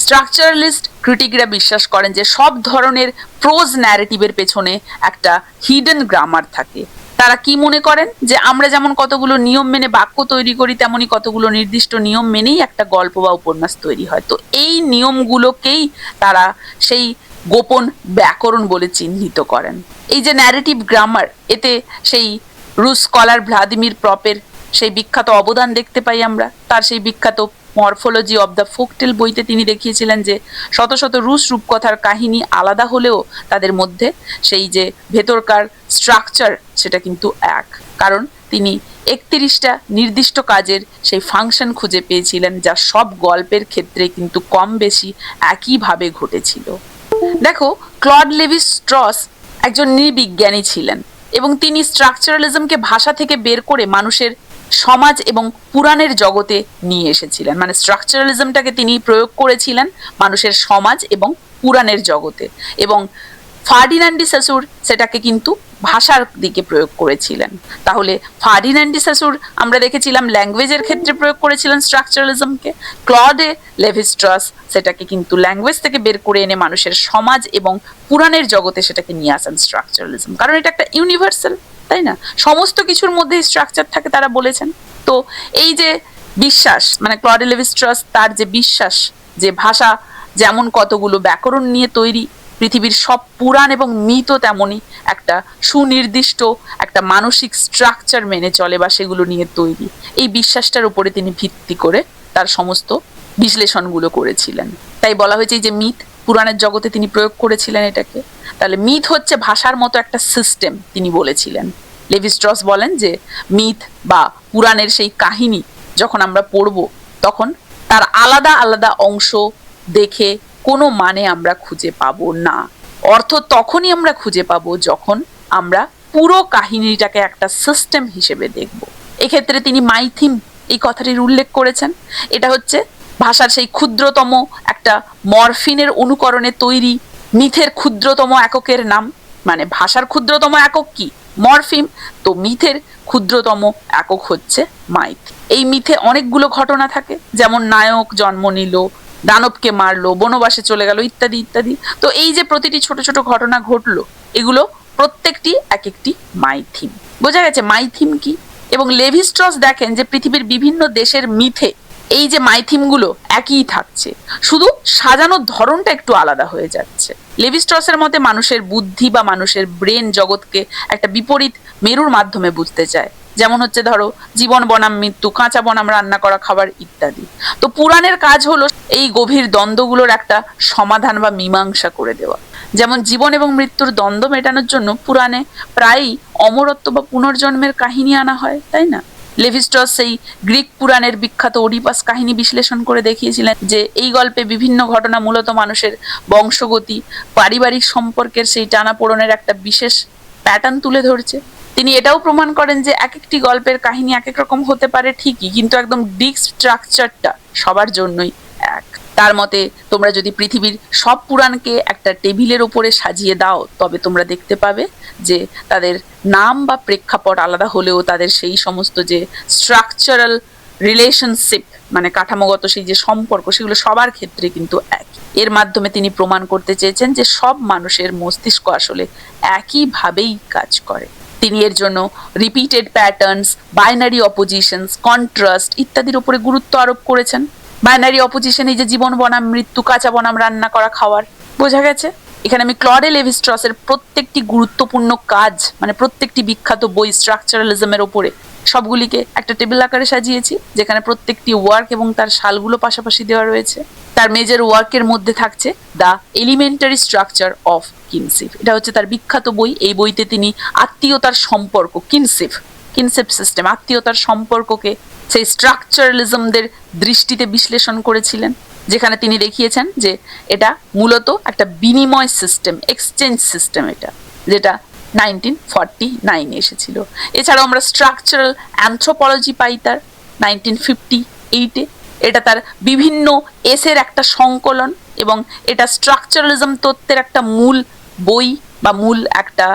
স্ট্রাকচারালিস্ট ক্রিটিকরা বিশ্বাস করেন যে সব ধরনের প্রোজ ন্যারেটিভের পেছনে একটা হিডেন গ্রামার থাকে। তারা কি মনে করেন যে আমরা যেমন কতগুলো নিয়ম মেনে বাক্য তৈরি করি, তেমনি কতগুলো নির্দিষ্ট নিয়ম মেনেই একটা গল্প বা উপন্যাস তৈরি হয়। তো এই নিয়মগুলোকেই তারা সেই গোপন ব্যাকরণ বলে চিহ্নিত করেন। এই যে ন্যারেটিভ গ্রামার, এতে সেই রুশ স্কলার ভ্লাদিমির প্রপের সেই বিখ্যাত অবদান দেখতে পাই আমরা। তার সেই বিখ্যাত মরফোলজি অব দ্য ফোকটেল বইতে তিনি দেখিয়েছিলেন যে শত শত রুশ রূপকথার কাহিনী আলাদা হলেও তাদের মধ্যে সেই যে ভেতরকার স্ট্রাকচার সেটা কিন্তু এক, কারণ তিনি 31টা নির্দিষ্ট কাজের সেই ফাংশন খুঁজে পেয়েছিলেন, যা সব গল্পের ক্ষেত্রে কিন্তু কম বেশি একইভাবে ঘটেছিল। দেখো, ক্লড লেভি স্ট্রস একজন নৃবিজ্ঞানী ছিলেন এবং তিনি স্ট্রাকচারালিজমকে ভাষা থেকে বের করে মানুষের সমাজ এবং পুরাণের জগতে নিয়ে এসেছিলেন। মানে স্ট্রাকচারালিজমটাকে তিনি প্রয়োগ করেছিলেন মানুষের সমাজ এবং পুরাণের জগতে, এবং ফার্ডিনান্ড ডি সসুর সেটাকে কিন্তু ভাষার দিকে প্রয়োগ করেছিলেন। তাহলে ফার্ডিনান্ড ডি সসুর আমরা দেখেছিলাম ল্যাঙ্গুয়েজের ক্ষেত্রে প্রয়োগ করেছিলেন স্ট্রাকচারালিজমকে, ক্লডে লেভি স্ট্রস সেটাকে কিন্তু ল্যাঙ্গুয়েজ থেকে বের করে এনে মানুষের সমাজ এবং পুরাণের জগতে সেটাকে নিয়ে আসেন স্ট্রাকচারালিজম, কারণ এটা একটা ইউনিভার্সাল, তাই না? সমস্ত কিছুর মধ্যে স্ট্রাকচার থাকে তারা বলেছেন। তো এই যে বিশ্বাস, মানে ক্লড লেভি স্ট্রস তার যে বিশ্বাস যে ভাষা যেমন কতগুলো ব্যাকরণ নিয়ে তৈরি, পৃথিবীর সব পুরাণ এবং মিথও তেমনই একটা সুনির্দিষ্ট একটা মানসিক স্ট্রাকচার মেনে চলে বা সেগুলো নিয়ে তৈরি, এই বিশ্বাসটার উপরে তিনি ভিত্তি করে তার সমস্ত বিশ্লেষণগুলো করেছিলেন। তাই বলা হয়েছে যে মিথ পুরাণের জগতে তিনি প্রয়োগ করেছিলেন এটাকে। তাহলে মিথ হচ্ছে ভাষার মতো একটা সিস্টেম, তিনি বলেছিলেন। লেভি স্ট্রস বলেন যে মিথ বা পুরাণের সেই কাহিনী যখন আমরা পড়ব, তখন তার আলাদা আলাদা অংশ দেখে কোনো মানে আমরা খুঁজে পাবো না। অর্থ তখনই আমরা খুঁজে পাবো যখন আমরা পুরো কাহিনীটাকে একটা সিস্টেম হিসেবে দেখব। এক্ষেত্রে তিনি মাইথিম এই কথাটির উল্লেখ করেছেন। এটা হচ্ছে ভাষার সেই ক্ষুদ্রতম একটা মরফিনের অনুকরণে তৈরি মিথের ক্ষুদ্রতম এককের নাম। মানে ভাষার ক্ষুদ্রতম একক কি? মরফিম। তো মিথের ক্ষুদ্রতম একক হচ্ছে মাইথ। এই মিথে অনেকগুলো ঘটনা থাকে, যেমন নায়ক জন্ম নিল, দানবকে মারলো, বনবাসে চলে গেল, ইত্যাদি ইত্যাদি। তো এই যে প্রতিটি ছোট ছোট ঘটনা ঘটলো, এগুলো প্রত্যেকটি এক একটি মাইথিম। বোঝা গেছে মাইথিম কি? এবং লেভি স্ট্রস দেখেন যে পৃথিবীর বিভিন্ন দেশের মিথে এই যে মাইথিমগুলো একই থাকছে, শুধু সাজানোর ধরনটা একটু আলাদা হয়ে যাচ্ছে। লেভি স্ট্রসের মতে মানুষের বুদ্ধি বা মানুষের ব্রেন জগৎকে একটা বিপরীত মেরুর মাধ্যমে বুঝতে চায়। যেমন হচ্ছে ধরো জীবন বনাম মৃত্যু, কাঁচা বনাম রান্না করা খাবার ইত্যাদি। তো পুরাণের কাজ হলো এই গভীর দ্বন্দ্বগুলোর একটা সমাধান বা মীমাংসা করে দেওয়া। যেমন জীবন এবং মৃত্যুর দ্বন্দ্ব মেটানোর জন্য পুরাণে প্রায়ই অমরত্ব বা পুনর্জন্মের কাহিনী আনা হয়, তাই না? লেভি স্ট্রস সেই গ্রিক পুরাণের বিখ্যাত ওডিপাস কাহিনী বিশ্লেষণ করে দেখিয়েছিলেন যে এই গল্পে বিভিন্ন ঘটনা মূলত মানুষের বংশগতি, পারিবারিক সম্পর্কের সেই টানাপোড়েনের একটা বিশেষ প্যাটার্ন তুলে ধরছে। তিনি এটাও প্রমাণ করেন যে এক একটি গল্পের কাহিনী এক এক রকম হতে পারে ঠিকই, কিন্তু একদম ডিপ স্ট্রাকচারটা সবার জন্যই এক। তার মতে তোমরা যদি পৃথিবীর সব পুরাণকে একটা টেবিলের উপরে সাজিয়ে দাও, তবে তোমরা দেখতে পাবে যে তাদের নাম বা প্রেক্ষাপট আলাদা হলেও তাদের সেই সমস্ত যে স্ট্রাকচারাল রিলেশনশিপ, মানে কাঠামোগত সেই যে সম্পর্ক, সেগুলো সবার ক্ষেত্রে কিন্তু এক। এর মাধ্যমে তিনি প্রমাণ করতে চেয়েছেন যে সব মানুষের মস্তিষ্ক আসলে একইভাবেই কাজ করে। তিনি এর জন্য রিপিটেড প্যাটার্নস, বাইনারি অপোজিশনস, কন্ট্রাস্ট ইত্যাদির উপরে গুরুত্ব আরোপ করেছেন। বাইনারি অপোজিশন এই যে জীবন বনাম মৃত্যু, কাঁচা বনাম রান্না করা খাওয়ার, বোঝা গেছে? এখানে আমি ক্লড লেভি স্ট্রসের প্রত্যেকটি গুরুত্বপূর্ণ কাজ, মানে প্রত্যেকটি বিখ্যাত বই স্ট্রাকচারালিজমের ওপরে সবগুলিকে একটা টেবিল আকারে সাজিয়েছি, যেখানে প্রত্যেকটি ওয়ার্ক এবং তার সালগুলো পাশাপাশি দেওয়া রয়েছে। তার মেজর ওয়ার্কের মধ্যে থাকছে দ্য এলিমেন্টারি স্ট্রাকচার অফ কিনসিফ। এটা হচ্ছে তার বিখ্যাত বই। এই বইতে তিনি আত্মীয়তার সম্পর্ক, কিনসিফ সিস্টেম, আত্মীয়তার সম্পর্ককে সেই স্ট্রাকচারালিজমদের দৃষ্টিতে বিশ্লেষণ করেছিলেন, যেখানে তিনি দেখিয়েছেন যে এটা মূলত একটা বিনিময় সিস্টেম, এক্সচেঞ্জ সিস্টেম, এটা যেটা 1949 এসেছিল। এছাড়াও আমরা স্ট্রাকচারাল অ্যানথ্রোপোলজি পাই তার 1958-এ। এটা তার বিভিন্ন এসের একটা সংকলন এবং এটা স্ট্রাকচারালিজম তত্ত্বের একটা মূল বই বা মূল একটা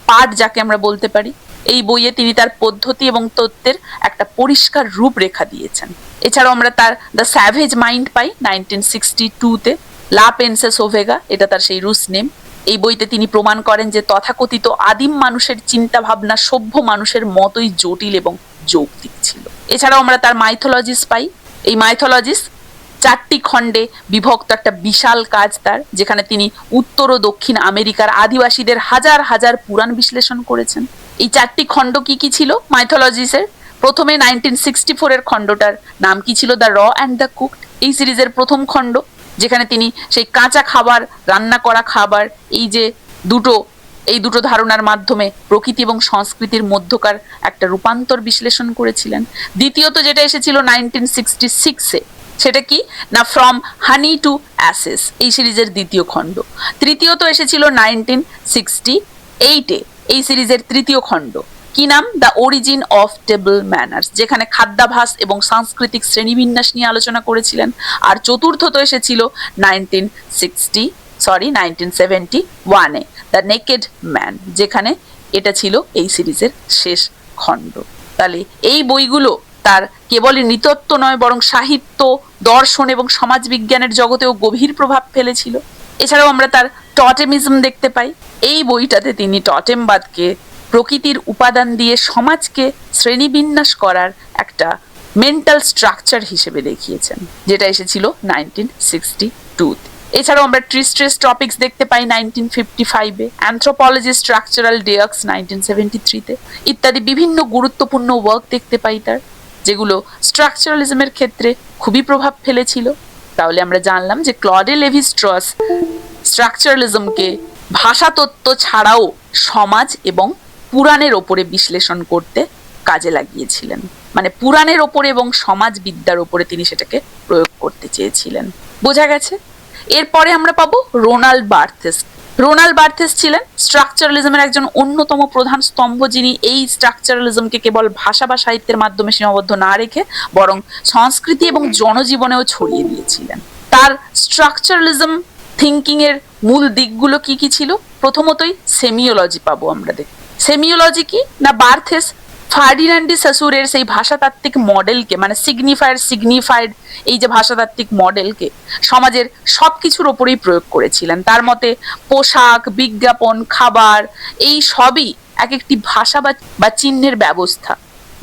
পাঠ যাকে আমরা বলতে পারি। এই বইয়ে তিনি তার পদ্ধতি এবং তত্ত্বের একটা পরিষ্কার রূপরেখা দিয়েছেন। এছাড়াও আমরা তার দ্য স্যাভেজ মাইন্ড পাই 1962-তে, লা পেন্সেস ওভেগা, এটা তার সেই রুশ নেম। এই বইতে তিনি প্রমাণ করেন যে তথাকথিত আদিম মানুষের চিন্তা ভাবনা সভ্য মানুষের মতোই জটিল এবং যৌক্তিক ছিল। এছাড়াও আমরা তার মাইথোলজিস পাই। এই মাইথোলজিস 4টি খণ্ডে বিভক্ত একটা বিশাল কাজ তার, যেখানে তিনি উত্তর ও দক্ষিণ আমেরিকার আদিবাসীদের হাজার হাজার পুরাণ বিশ্লেষণ করেছেন। এই 4টি খণ্ড কি কি ছিল মাইথোলজিসের? প্রথমে 1964-এর খণ্ডটার নাম কি ছিল? দ্য র অ্যান্ড দ্য কুকড। এই সিরিজের প্রথম খণ্ড, যেখানে তিনি সেই কাঁচা খাবার, রান্না করা খাবার, এই যে দুটো এই দুটো ধারণার মাধ্যমে প্রকৃতি এবং সংস্কৃতির মধ্যকার একটা রূপান্তর বিশ্লেষণ করেছিলেন। দ্বিতীয়ত যেটা এসেছিল 1966-এ, সেটা কি না ফ্রম হানি টু অ্যাসেস, এই সিরিজের দ্বিতীয় খণ্ড। তৃতীয়ত এসেছিল 1968-এ, এই সিরিজের তৃতীয় খণ্ড। কি নাম? The origin of table manners, যেখানে খাদ্যাভাস এবং সাংস্কৃতিক শ্রেণীবিন্যাস নিয়ে আলোচনা করেছিলেন। আর চতুর্থত এসেছিল 1971-এ, দ্য নেকেড ম্যান, যেখানে এটা ছিল এই সিরিজের শেষ খণ্ড। তাহলে এই বইগুলো তার কেবলই নৃতত্ব নয়, বরং সাহিত্য, দর্শন এবং সমাজবিজ্ঞানের জগতেও গভীর প্রভাব ফেলেছিল। এছাড়াও আমরা তার টটেমিজম দেখতে পাই। এই বইটাতে তিনি টটেমবাদকে প্রকৃতির উপাদান দিয়ে সমাজকে শ্রেণীবিন্যাস করার একটা মেন্টাল স্ট্রাকচার হিসেবে দেখিয়েছেন, যেটা এসেছিল 1962-তে। এছাড়াও আমরা ট্রিস্ট্রেস টপিকস দেখতে পাই 1955-এ, অ্যানথ্রোপোলজি স্ট্রাকচারাল ডেয়াক্স 1973-তে, ইত্যাদি বিভিন্ন গুরুত্বপূর্ণ ওয়ার্ক দেখতে পাই তার, যেগুলো স্ট্রাকচারালিজমের ক্ষেত্রে খুবই প্রভাব ফেলেছিল। তাহলে আমরা জানলাম যে ক্লডে লেভি স্ট্রস স্ট্রাকচারালিজমকে ভাষাতত্ত্ব ছাড়াও সমাজ এবং পুরাণের ওপরে বিশ্লেষণ করতে কাজে লাগিয়েছিলেন। মানে পুরাণের ওপরে এবং সমাজবিদ্যার ওপরে তিনি সেটাকে প্রয়োগ করতে চেয়েছিলেন। বোঝা গেছে? এরপরে আমরা পাবো রোনাল্ড বার্থেস। রোনাল্ড বার্থেস ছিলেন স্ট্রাকচারালিজমের একজন অন্যতম প্রধান স্তম্ভ, যিনি এই স্ট্রাকচারালিজমকে কেবল ভাষা বা সাহিত্যের মাধ্যমে সীমাবদ্ধ না রেখে বরং সংস্কৃতি এবং জনজীবনেও ছড়িয়ে দিয়েছিলেন। তার স্ট্রাকচারালিজম থিঙ্কিং এর মূল দিকগুলো কি কি ছিল? প্রথমতই সেমিওলজি পাবো আমরা। সেমিওলজি কি না, বার্থেস ফার্ডিনান্ড ডি সাসুরের সেই ভাষাতাত্ত্বিক মডেলকে, মানে সিগনিফাইড এই যে ভাষাতাত্ত্বিক মডেলকে সমাজের সবকিছুর ওপরেই প্রয়োগ করেছিলেন। তার মতে পোশাক, বিজ্ঞাপন, খাবার, এই সবই এক একটি ভাষা বা চিহ্নের ব্যবস্থা।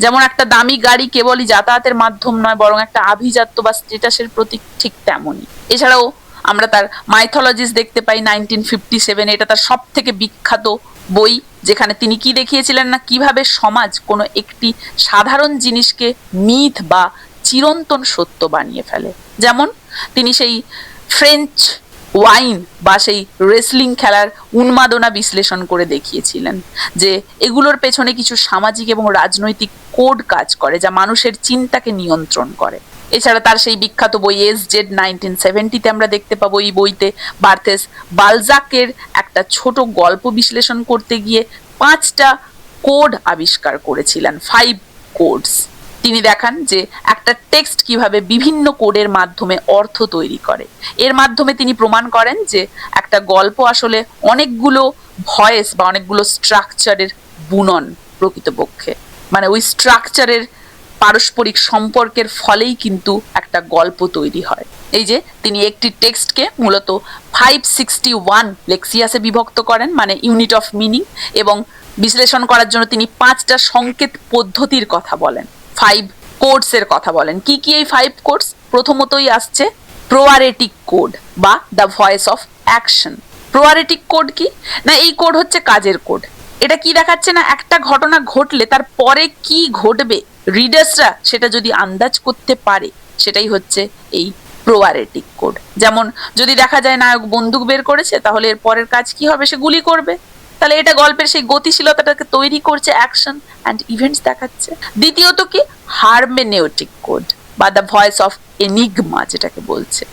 যেমন একটা দামি গাড়ি কেবলই যাতায়াতের মাধ্যম নয়, বরং একটা আভিজাত্য বা স্ট্যাটাসের প্রতীক, ঠিক তেমনই। এছাড়াও আমরা তার মাইথোলজিস দেখতে পাই 1957, এটা তার সব থেকে বিখ্যাত বই, যেখানে তিনি কি দেখিয়েছিলেন না কিভাবে সমাজ কোনো একটি সাধারণ জিনিসকে মিথ বা চিরন্তন সত্য বানিয়ে ফেলে। যেমন তিনি সেই ফ্রেঞ্চ ওয়াইন বা সেই রেসলিং খেলার উন্মাদনা বিশ্লেষণ করে দেখিয়েছিলেন যে এগুলোর পেছনে কিছু সামাজিক এবং রাজনৈতিক কোড কাজ করে, যা মানুষের চিন্তাকে নিয়ন্ত্রণ করে। এছাড়া তার সেই বিখ্যাত বই এস-জেড 1970-তে আমরা দেখতে পাবো, এই বইতে বার্থেস বালজাকের একটা ছোট গল্প বিশ্লেষণ করতে গিয়ে 5টা কোড আবিষ্কার করেছিলেন, 5 কোডস। তিনি দেখান যে একটা টেক্সট কিভাবে বিভিন্ন কোডের মাধ্যমে অর্থ তৈরি করে। এর মাধ্যমে তিনি প্রমাণ করেন যে একটা গল্প আসলে অনেকগুলো ভয়েস বা অনেকগুলো স্ট্রাকচারের বুনন প্রকৃতপক্ষে। মানে ওই স্ট্রাকচারের পারস্পরিক সম্পর্কের ফলেই কিন্তু একটা গল্প তৈরি হয়। এই যে তিনি একটি টেক্সটকে মূলত 561 লেক্সিয়াসে বিভক্ত করেন, মানে ইউনিট অফ মিনিং, এবং বিশ্লেষণ করার জন্য তিনি 5টা সংকেত পদ্ধতির কথা বলেন, 5 কোডস এর কথা বলেন। কি কি এই 5 কোডস? প্রথমতই আসছে প্রোয়ারেটিক কোড বা the voice of action. Proairetic code কি না, এই কোড হচ্ছে কাজের কোড। এটা কি দেখাচ্ছে না, একটা ঘটনা ঘটলে তার পরে কি ঘটবে রিডার্সরা সেটা যদি আন্দাজ করতে পারে, সেটাই হচ্ছে এই প্রোয়ারেটিক কোড। যেমন যদি দেখা যায় নায়ক বন্দুক বের করেছে, তাহলে এর পরের কাজ কি হবে? সে গুলি করবে। তাহলে এটা গল্পের সেই গতিশীলতাটাকে তৈরি করছে, অ্যাকশন অ্যান্ড ইভেন্টস দেখাচ্ছে। দ্বিতীয়ত কি হারমেনেউটিক কোড বা দ্য ভয়েস অফ এনিগমা, যেটাকে বলছে।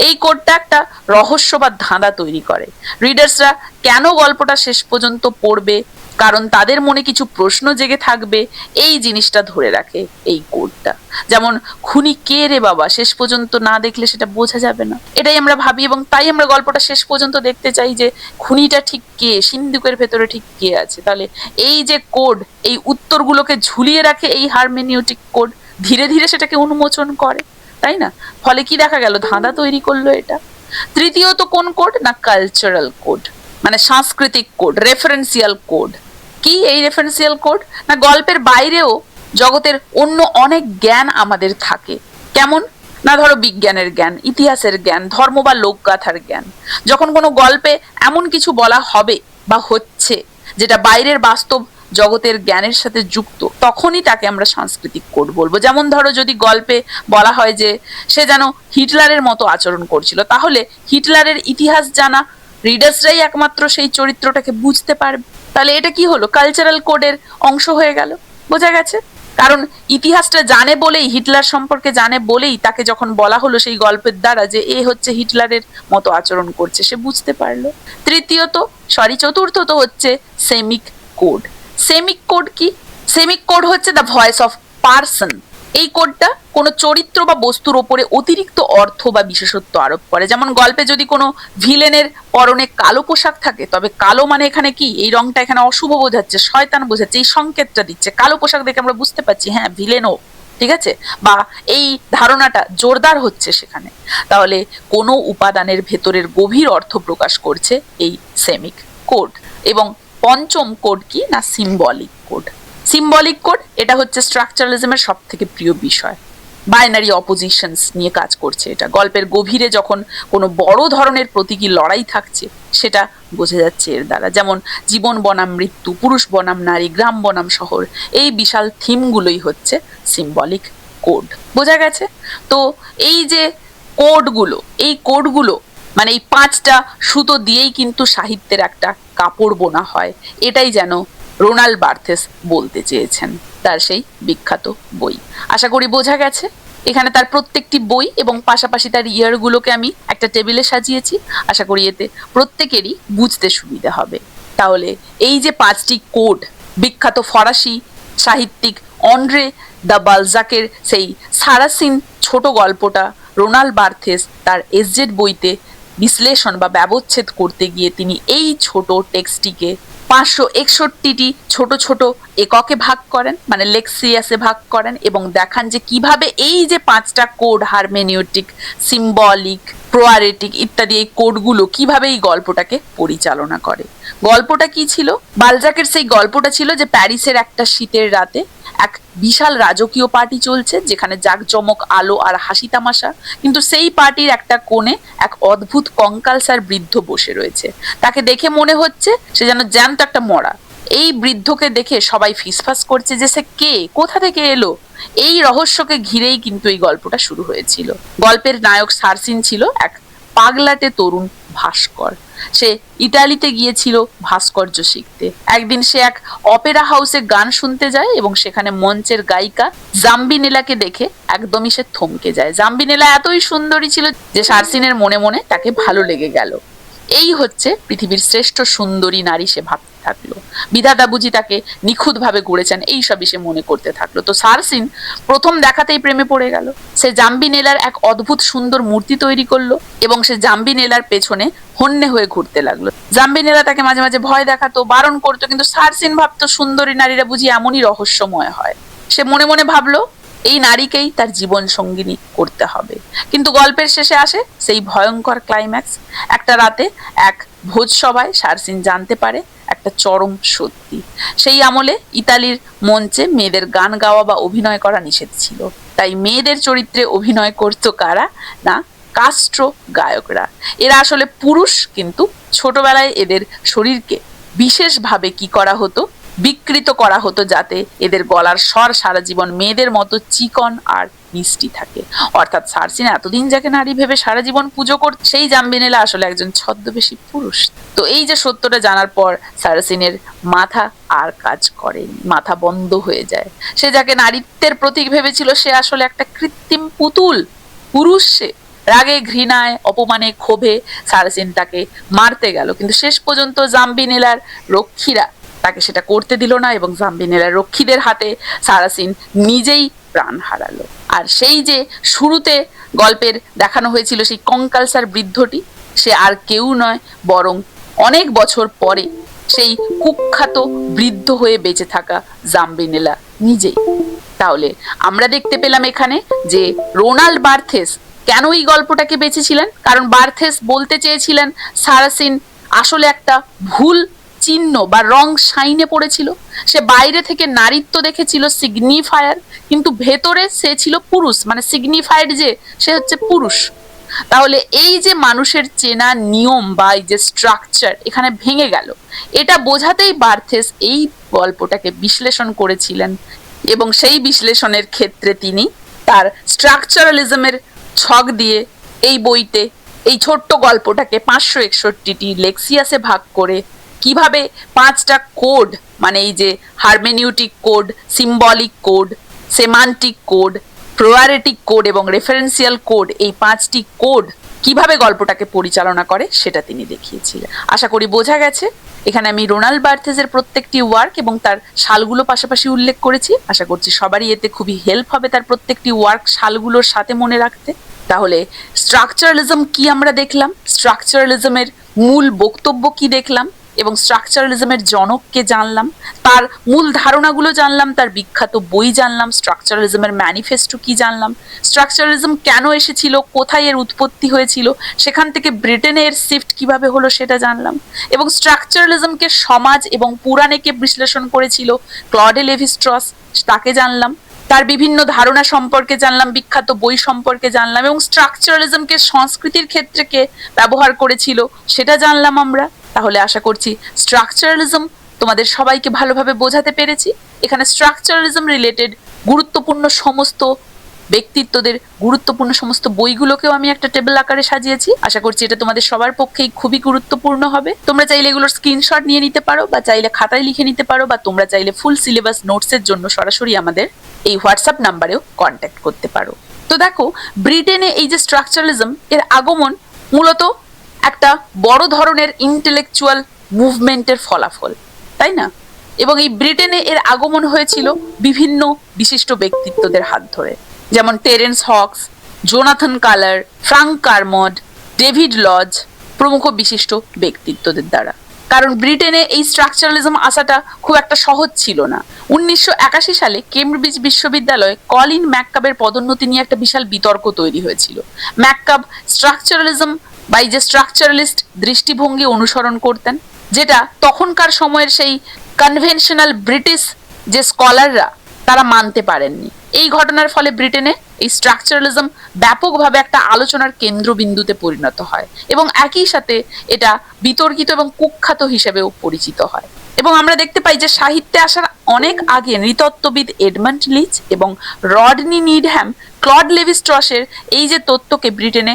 এই কোডটা একটা রহস্য বা ধাঁধা তৈরি করে। রিডার্সরা কেন গল্পটা শেষ পর্যন্ত পড়বে, কারণ তাদের মনে কিছু প্রশ্ন জেগে থাকবে, এই জিনিসটা ধরে রাখে এই কোডটা। যেমন খুনি কে রে বাবা, শেষ পর্যন্ত না দেখলে সেটা বোঝা যাবে না, এটাই আমরা ভাবি, এবং তাই আমরা গল্পটা শেষ পর্যন্ত দেখতে চাই যে খুনিটা ঠিক কে, সিন্ধুকের ভেতরে ঠিক কে আছে। তাহলে এই যে কোড, এই উত্তরগুলোকে ঝুলিয়ে রাখে এই হারমেনিউটিক কোড, ধীরে ধীরে সেটাকে উন্মোচন করে, তাই না? ফলে কি দেখা গেল, ধাঁধা তৈরি করলো এটা। তৃতীয়ত কোন কোড না, কালচারাল কোড, মানে সাংস্কৃতিক কোড, রেফারেন্সিয়াল কোড। কি এই রেফারেন্সিয়াল কোড না, গল্পের বাইরেও জগতের অন্য অনেক জ্ঞান আমাদের থাকে। কেমন না, ধরো বিজ্ঞানের জ্ঞান, ইতিহাসের জ্ঞান, ধর্ম বা লোকগাথার জ্ঞান। যখন কোনো গল্পে এমন কিছু বলা হবে বা হচ্ছে যেটা বাইরের বাস্তব জগতের জ্ঞানের সাথে যুক্ত, তখনই তাকে আমরা সাংস্কৃতিক কোড বলবো। যেমন ধরো যদি গল্পে বলা হয় যে সে যেন হিটলারের মতো আচরণ করছিল, তাহলে হিটলারের ইতিহাস জানা রিডার্সরাই একমাত্র সেই চরিত্রটাকে বুঝতে পারবে। তাহলে এটা কি হলো? কালচারাল কোডের অংশ হয়ে গেল। বোঝা গেছে? কারণ ইতিহাসটা জানে বলেই, হিটলার সম্পর্কে জানে বলেই তাকে যখন বলা হলো সেই গল্পের দ্বারা যে এ হচ্ছে হিটলারের মতো আচরণ করছে, সে বুঝতে পারলো। চতুর্থত হচ্ছে সেমিক কোড। সেমিক কোড কি? সেমিক কোড হচ্ছে দ্য ভয়েস অফ পার্সন। এই কোডটা কোনো চরিত্র বা বস্তুর ওপরে অতিরিক্ত অর্থ বা বিশেষত্ব আরোপ করে। যেমন গল্পে যদি কোনো ভিলেনের পরনে কালো পোশাক থাকে, তবে কালো মানে এখানে কি, এই রংটা এখানে অশুভ বোঝাচ্ছে, শয়তান বোঝাচ্ছে, এই সংকেতটা দিচ্ছে। কালো পোশাক দেখে আমরা বুঝতে পারছি হ্যাঁ ভিলেনও, ঠিক আছে, বা এই ধারণাটা জোরদার হচ্ছে সেখানে। তাহলে কোনো উপাদানের ভেতরের গভীর অর্থ প্রকাশ করছে এই সেমিক কোড। এবং পঞ্চম কোড কি না, সিম্বলিক কোড। সিম্বলিক কোড এটা হচ্ছে স্ট্রাকচারালিজমের সব থেকে প্রিয় বিষয়। বাইনারি অপোজিশনস নিয়ে কাজ করছে এটা। গল্পের গভীরে যখন কোনো বড় ধরনের প্রতীকী লড়াই থাকছে সেটা বোঝা যাচ্ছে এর দ্বারা। যেমন জীবন বনাম মৃত্যু, পুরুষ বনাম নারী, গ্রাম বনাম শহর, এই বিশাল থিমগুলোই হচ্ছে সিম্বলিক কোড। বোঝা গেছে? তো এই যে কোডগুলো, এই কোডগুলো মানে এই 5টা সুতো দিয়েই কিন্তু সাহিত্যের একটা কাপড় বোনা হয়, এটাই যেন রোনাল্ড বার্থেস বলতে চেয়েছেন তার সেই বিখ্যাত বই। আশা করি বোঝা গেছে। এখানে তার প্রত্যেকটি বই এবং পাশাপাশি তার ইয়ারগুলোকে আমি একটা টেবিলে সাজিয়েছি। আশা করি এতে প্রত্যেকেরই বুঝতে সুবিধা হবে। তাহলে এই যে 5টি কোড, বিখ্যাত ফরাসি সাহিত্যিক অন্ড্রে দ্য বালজাকের সেই সারাসিন ছোট গল্পটা রোনাল্ড বার্থেস তার এসজেড বইতে বিশ্লেষণ বা ব্যবচ্ছেদ করতে গিয়ে তিনি এই ছোট টেক্সটটিকে 561টি ছোট ছোট এককে ভাগ করেন, মানে লেক্সিয়াসে ভাগ করেন, এবং দেখান যে কিভাবে এই যে 5টা কোড, হারমেনিউটিক, সিম্বলিক, প্রোয়ারেটিক ইত্যাদি, এই কোডগুলো কিভাবে এই গল্পটাকে পরিচালনা করে। গল্পটা কি ছিল? বালজাকের সেই গল্পটা ছিল যে প্যারিসের একটা শীতের রাতে এক বিশাল রাজকীয় পার্টি চলছে, যেখানে জাঁকজমক, আলো আর হাসি তামাশা, কিন্তু সেই পার্টির একটা কোণে এক অদ্ভুত কঙ্কালসার বৃদ্ধ বসে রয়েছে। তাকে দেখে মনে হচ্ছে সে যেন জ্যান্ত একটা মরা। এই বৃদ্ধকে দেখে সবাই ফিসফাস করছে যে সে কে, কোথা থেকে এলো। এই রহস্যকে ঘিরেই কিন্তু এই গল্পটা শুরু হয়েছিল। গল্পের নায়ক সারসিন ছিল এক পাগলাটে তরুণ ভাস্কর। সে ইতালিতে গিয়েছিল ভাস্কর্য শিখতে। একদিন সে এক অপেরা হাউসে গান শুনতে যায় এবং সেখানে মঞ্চের গায়িকা জাম্বিনেলাকে দেখে একদমই সে থমকে যায়। জাম্বিনেলা এতই সুন্দরী ছিল যে সারসিনের মনে মনে তাকে ভালো লেগে গেল। এই হচ্ছে পৃথিবীর শ্রেষ্ঠ সুন্দরী নারী, সে ভাবতে থাকলো। বিধাতা বুঝি তাকে নিখুঁতভাবে গড়েছেন, এই সবই সে মনে করতে থাকলো। তো সারসিন প্রথম দেখাতেই প্রেমে পড়ে গেল। সে জাম্বিনেলার এক অদ্ভুত সুন্দর মূর্তি তৈরি করলো এবং সে জাম্বিনেলার পেছনে হন্যে হয়ে ঘুরতে লাগলো। জাম্বিনেলা তাকে মাঝে মাঝে ভয় দেখাতো, বারণ করতো, কিন্তু সারসিন ভাবতো সুন্দরী নারীরা বুঝি এমনই রহস্যময় হয়। সে মনে মনে ভাবলো এই নারীকেই তার জীবন সঙ্গিনী করতে হবে। কিন্তু গল্পের শেষে আসে সেই ভয়ঙ্কর ক্লাইম্যাক্স। একটা রাতে এক ভোজসভায় সারসিন জানতে পারে একটা চরম সত্যি। সেই আমলে ইতালির মঞ্চে মেয়েদের গান গাওয়া বা অভিনয় করা নিষেধ ছিল। তাই মেয়েদের চরিত্রে অভিনয় করতো কারা না, কাস্ট্রো গায়করা। এরা আসলে পুরুষ, কিন্তু ছোটবেলায় এদের শরীরকে বিশেষভাবে কি করা হতো, বিকৃত করা হতো, যাতে এদের গলার স্বর সারা জীবন মেয়েদের মতো চিকন আর মিষ্টি থাকে। অর্থাৎ সারসিন এতদিন যাকে নারী ভেবে সারা জীবন পুজো করত, সেই জাম্বিনেলা আসলে একজন ছদ্মবেশী পুরুষ। তো এই যে সত্যটা জানার পর সারসিনের মাথা আর কাজ করেনি, মাথা বন্ধ হয়ে যায়। সে যাকে নারীত্বের প্রতীক ভেবেছিল সে আসলে একটা কৃত্রিম পুতুল, পুরুষ সে। রাগে, ঘৃণায়, অপমানে, ক্ষোভে সারসিন তাকে মারতে গেল, কিন্তু শেষ পর্যন্ত জাম্বিনেলার রক্ষীরা তাকে সেটা করতে দিল না এবং জাম্বিনেলার রক্ষীদের হাতে সারাসিন নিজেই প্রাণ হারালো। আর সেই যে শুরুতে গল্পের দেখানো হয়েছিল সেই কঙ্কালসার বৃদ্ধটি, সে আর কেউ নয় বরং অনেক বছর পরে সেই কুখ্যাত বৃদ্ধ হয়ে বেঁচে থাকা জাম্বিনেলা নিজেই। তাহলে আমরা দেখতে পেলাম এখানে যে রোনাল্ড বার্থেস কেন এই গল্পটাকে বেঁচেছিলেন। কারণ বার্থেস বলতে চেয়েছিলেন সারাসিন আসলে একটা ভুল চিহ্ন বা রং সাইনে পড়েছিল। সে বাইরে থেকে নারীত্ব দেখেছিল সিগনিফায়ার, কিন্তু ভেতরে সে ছিল পুরুষ, মানে সিগনিফাইড যে সে হচ্ছে পুরুষ। তাহলে এই যে মানুষের চেনা নিয়ম বা এই যে স্ট্রাকচার এখানে ভেঙে গেল, এটা বোঝাতেই বার্থেস এই গল্পটাকে বিশ্লেষণ করেছিলেন। এবং সেই বিশ্লেষণের ক্ষেত্রে তিনি তার স্ট্রাকচারালিজমের ছক দিয়ে এই বইতে এই ছোট্ট গল্পটাকে 561টি লেক্সিয়াসে ভাগ করে কিভাবে 5টা কোড, মানে এই যে hermeneutic code, symbolic code, semantic code, proairetic code এবং রেফারেন্সিয়াল কোড, এই 5টি কোড কিভাবে গল্পটাকে পরিচালনা করে সেটা তিনি দেখিয়েছিলেন। আশা করি বোঝা গেছে। এখানে আমি রোনাল্ড বার্থেসের প্রত্যেকটি ওয়ার্ক এবং তার সালগুলো পাশাপাশি উল্লেখ করেছি। আশা করছি সবারই এতে খুবই হেল্প হবে তার প্রত্যেকটি ওয়ার্ক সালগুলোর সাথে মনে রাখতে। তাহলে স্ট্রাকচারালিজম কি আমরা দেখলাম, স্ট্রাকচারালিজমের মূল বক্তব্য কি দেখলাম, এবং স্ট্রাকচারালিজমের জনককে জানলাম, তার মূল ধারণাগুলো জানলাম, তার বিখ্যাত বই জানলাম, স্ট্রাকচারালিজমের ম্যানিফেস্টো কি জানলাম, স্ট্রাকচারালিজম কেন এসেছিল, কোথায় এর উৎপত্তি হয়েছিল, সেখান থেকে ব্রিটেনে এর শিফট কিভাবে হলো সেটা জানলাম, এবং স্ট্রাকচারালিজমকে সমাজ এবং পুরাণে কে বিশ্লেষণ করেছিল ক্লডে লেভি স্ট্রস তাকে জানলাম, তার বিভিন্ন ধারণা সম্পর্কে জানলাম, বিখ্যাত বই সম্পর্কে জানলাম, এবং স্ট্রাকচারালিজমকে সংস্কৃতির ক্ষেত্রে কে ব্যবহার করেছিল সেটা জানলাম আমরা। তাহলে আশা করছি স্ট্রাকচারালিজম তোমাদের সবাইকে ভালোভাবে বোঝাতে পেরেছি। এখানে স্ট্রাকচারালিজম রিলেটেড গুরুত্বপূর্ণ সমস্ত ব্যক্তিত্বদের গুরুত্বপূর্ণ সমস্ত বইগুলোকেও আমি একটা টেবিল আকারে সাজিয়েছি। আশা করছি এটা তোমাদের সবার পক্ষেই খুবই গুরুত্বপূর্ণ হবে। তোমরা চাইলে এগুলোর স্ক্রিনশট নিয়ে নিতে পারো, বা চাইলে খাতায় লিখে নিতে পারো, বা তোমরা চাইলে ফুল সিলেবাস নোটসের জন্য সরাসরি আমাদের এই হোয়াটসঅ্যাপ নাম্বারেও কন্ট্যাক্ট করতে পারো। তো দেখো, ব্রিটেনে এই যে স্ট্রাকচারালিজম এর আগমন মূলত একটা বড় ধরনের ইন্টেলেকচুয়াল মুভমেন্টের ফলাফল, তাই না? এবং এই ব্রিটেনে এর আগমন হয়েছিল বিভিন্ন বিশিষ্ট ব্যক্তিত্বদের হাত ধরে, যেমন Terence Hawkes, Jonathan Culler, Frank Kermode, David Lodge প্রমুখ বিশিষ্ট ব্যক্তিত্বদের দ্বারা। কারণ ব্রিটেনে এই স্ট্রাকচারালিজম আসাটা খুব একটা সহজ ছিল না। 1981 সালে কেমব্রিজ বিশ্ববিদ্যালয়ে কলিন ম্যাককাবের পদোন্নতি নিয়ে একটা বিশাল বিতর্ক তৈরি হয়েছিল। ম্যাককাব স্ট্রাকচারালিজম বা এই যে স্ট্রাকচারালিস্ট দৃষ্টিভঙ্গি অনুসরণ করতেন, যেটা তখনকার সময়ের সেই কনভেনশনাল ব্রিটিশ যে স্কলাররা তারা মানতে পারেননি। এই ঘটনার ফলে ব্রিটেনে এই স্ট্রাকচারালিজম ব্যাপকভাবে একটা আলোচনার কেন্দ্রবিন্দুতে পরিণত হয়, এবং একই সাথে এটা বিতর্কিত এবং কুখ্যাত হিসেবেও পরিচিত হয়। এবং আমরা দেখতে পাই যে সাহিত্যে আসার অনেক আগে নৃতত্ত্ববিদ এডমন্ড লিচ এবং রডনি নিডহ্যাম ক্লড লেভি স্ট্রসের এই যে তত্ত্বকে ব্রিটেনে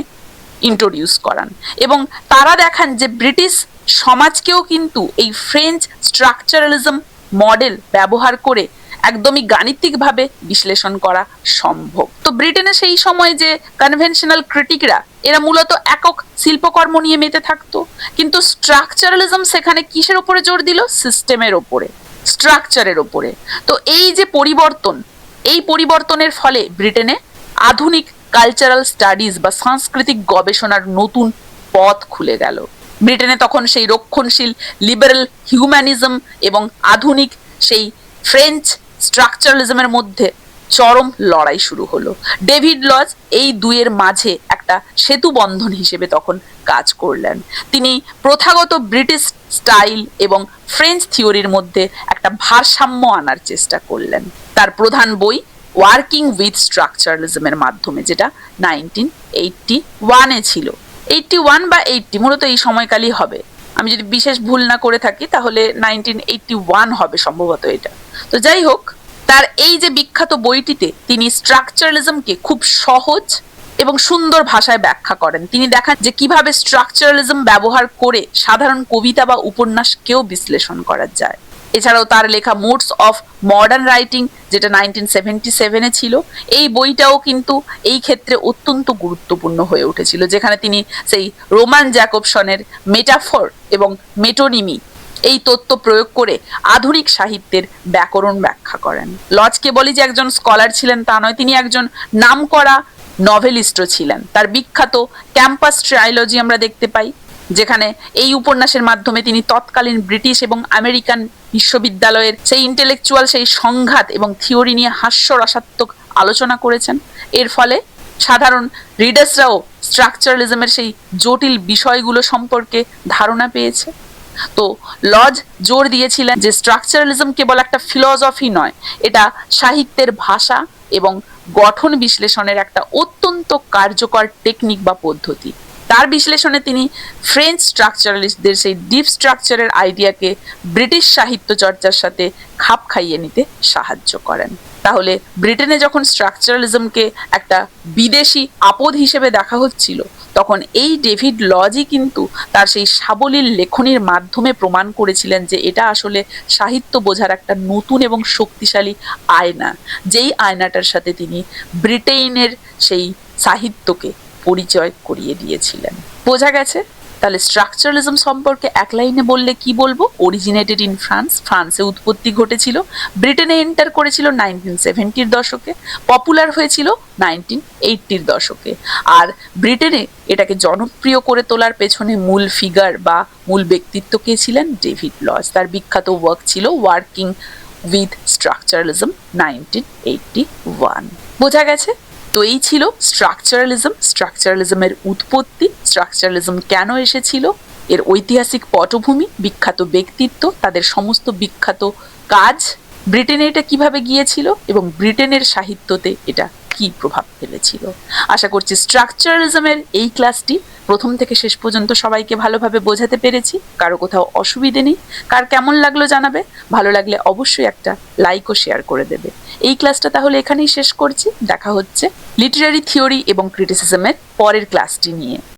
ইন্ট্রোডিউস করান, এবং তারা দেখান যে ব্রিটিশ সমাজকেও কিন্তু এই ফ্রেঞ্চ স্ট্রাকচারালিজম মডেল ব্যবহার করে একদমই গাণিতিকভাবে বিশ্লেষণ করা সম্ভব। তো ব্রিটেনে সেই সময় যে কনভেনশনাল ক্রিটিকরা এরা মূলত একক শিল্পকর্ম নিয়ে মেতে থাকতো, কিন্তু স্ট্রাকচারালিজম সেখানে কিসের ওপরে জোর দিল? সিস্টেমের ওপরে, স্ট্রাকচারের ওপরে। তো এই যে পরিবর্তন, এই পরিবর্তনের ফলে ব্রিটেনে আধুনিক কালচারাল স্টাডিজ বা সাংস্কৃতিক গবেষণার নতুন পথ খুলে গেল। ব্রিটেনে তখন সেই রক্ষণশীল লিবারেল হিউম্যানিজম এবং আধুনিক সেই ফ্রেঞ্চ স্ট্রাকচারালিজমের মধ্যে চরম লড়াই শুরু হলো। ডেভিড লজ এই দুইয়ের মাঝে একটা সেতু বন্ধন হিসেবে তখন কাজ করলেন। তিনি প্রথাগত ব্রিটিশ স্টাইল এবং ফ্রেঞ্চ থিওরির মধ্যে একটা ভারসাম্য আনার চেষ্টা করলেন। তার প্রধান বই ওয়ার্কিং উইথ স্ট্রাকচারালিজমের মাধ্যমে, যেটা 1981 ছিল। 81 বা 80 মূলত এই সময়কালই হবে। আমি যদি বিশেষ ভুল না করে থাকি তাহলে 1981 হবে সম্ভবত এটা। তো যাই হোক, তার এই যে বিখ্যাত বইটিতে তিনি স্ট্রাকচারালিজমকে খুব সহজ এবং সুন্দর ভাষায় ব্যাখ্যা করেন। তিনি দেখান যে কিভাবে স্ট্রাকচারালিজম ব্যবহার করে সাধারণ কবিতা বা উপন্যাসকেও বিশ্লেষণ করা যায়। এছাড়াও তার লেখা মোডস অফ মডার্ন রাইটিং, যেটা 1977 ছিল, এই বইটাও কিন্তু এই ক্ষেত্রে অত্যন্ত গুরুত্বপূর্ণ হয়ে উঠেছিল, যেখানে তিনি সেই রোমান জ্যাকবসনের মেটাফর এবং মেটোনিমি এই তত্ত্ব প্রয়োগ করে আধুনিক সাহিত্যের ব্যাকরণ ব্যাখ্যা করেন। লজকে বলি যে একজন স্কলার ছিলেন তা নয়, তিনি একজন নামকরা নভেলিস্টও ছিলেন। তার বিখ্যাত ক্যাম্পাস ট্রাইলজি আমরা দেখতে পাই, যেখানে এই উপন্যাসের মাধ্যমে তিনি তৎকালীন ব্রিটিশ এবং আমেরিকান বিশ্ববিদ্যালয়ের সেই ইন্টেলেকচুয়াল সেই সংঘাত এবং থিওরি নিয়ে হাস্যরসাত্মক আলোচনা করেছেন। এর ফলে সাধারণ রিডার্সরাও স্ট্রাকচারালিজমের সেই জটিল বিষয়গুলো সম্পর্কে ধারণা পেয়েছে। তো লজ জোর দিয়েছিলেন যে স্ট্রাকচারালিজম কেবল একটা ফিলসফি নয়, এটা সাহিত্যের ভাষা এবং গঠন বিশ্লেষণের একটা অত্যন্ত কার্যকর টেকনিক বা পদ্ধতি। তার বিশ্লেষণে তিনি ফ্রেঞ্চ স্ট্রাকচারালিস্টদের সেই ডিপ স্ট্রাকচারের আইডিয়াকে ব্রিটিশ সাহিত্য চর্চার সাথে খাপ খাইয়ে নিতে সাহায্য করেন। তাহলে ব্রিটেনে যখন স্ট্রাকচারালিজমকে একটা বিদেশি আপদ হিসেবে দেখা হচ্ছিল, তখন এই ডেভিড লজই কিন্তু তার সেই সাবলীল লেখনীর মাধ্যমে প্রমাণ করেছিলেন যে এটা আসলে সাহিত্য বোঝার একটা নতুন এবং শক্তিশালী আয়না, যেই আয়নাটার সাথে তিনি ব্রিটেনের সেই সাহিত্যকে পরিচয় করিয়ে দিয়েছিলেন। বোঝা গেছে? তাহলে স্ট্রাকচারালিজম সম্পর্কে এক লাইনে বললে কি বলবো? অরিজিনেটেড ইন ফ্রান্স, ফ্রান্সে উৎপত্তি ঘটেছিল, ব্রিটেনে এন্টার করেছিল 1970-র দশকে, পপুলার হয়েছিল 1980-র দশকে। আর ব্রিটেনে এটাকে জনপ্রিয় করে তোলার পেছনে মূল ফিগার বা মূল ব্যক্তিত্ব কে ছিলেন? David Lodge. তার বিখ্যাত ওয়ার্ক ছিল ওয়ার্কিং উইথ স্ট্রাকচারালিজম 1981। বোঝা গেছে? তো এই ছিল স্ট্রাকচারালিজম, স্ট্রাকচারালিজমের উৎপত্তি, স্ট্রাকচারালিজম কেন এসেছিল, এর ঐতিহাসিক পটভূমি, বিখ্যাত ব্যক্তিত্ব, তাদের সমস্ত বিখ্যাত কাজ, ব্রিটেনে এটা কিভাবে গিয়েছিল এবং ব্রিটেনের সাহিত্যতে এটা কি প্রভাব ফেলেছিল। আশা করছি স্ট্রাকচারালিজমের এই ক্লাসটি প্রথম থেকে শেষ পর্যন্ত সবাইকে ভালোভাবে বোঝাতে পেরেছি, কারো কোথাও অসুবিধে নেই। কার কেমন লাগলো জানাবে, ভালো লাগলে অবশ্যই একটা লাইক ও শেয়ার করে দেবে। এই ক্লাসটা তাহলে এখানেই শেষ করছি, দেখা হচ্ছে লিটারারি থিওরি এবং ক্রিটিসিজমের পরের ক্লাসটি নিয়ে।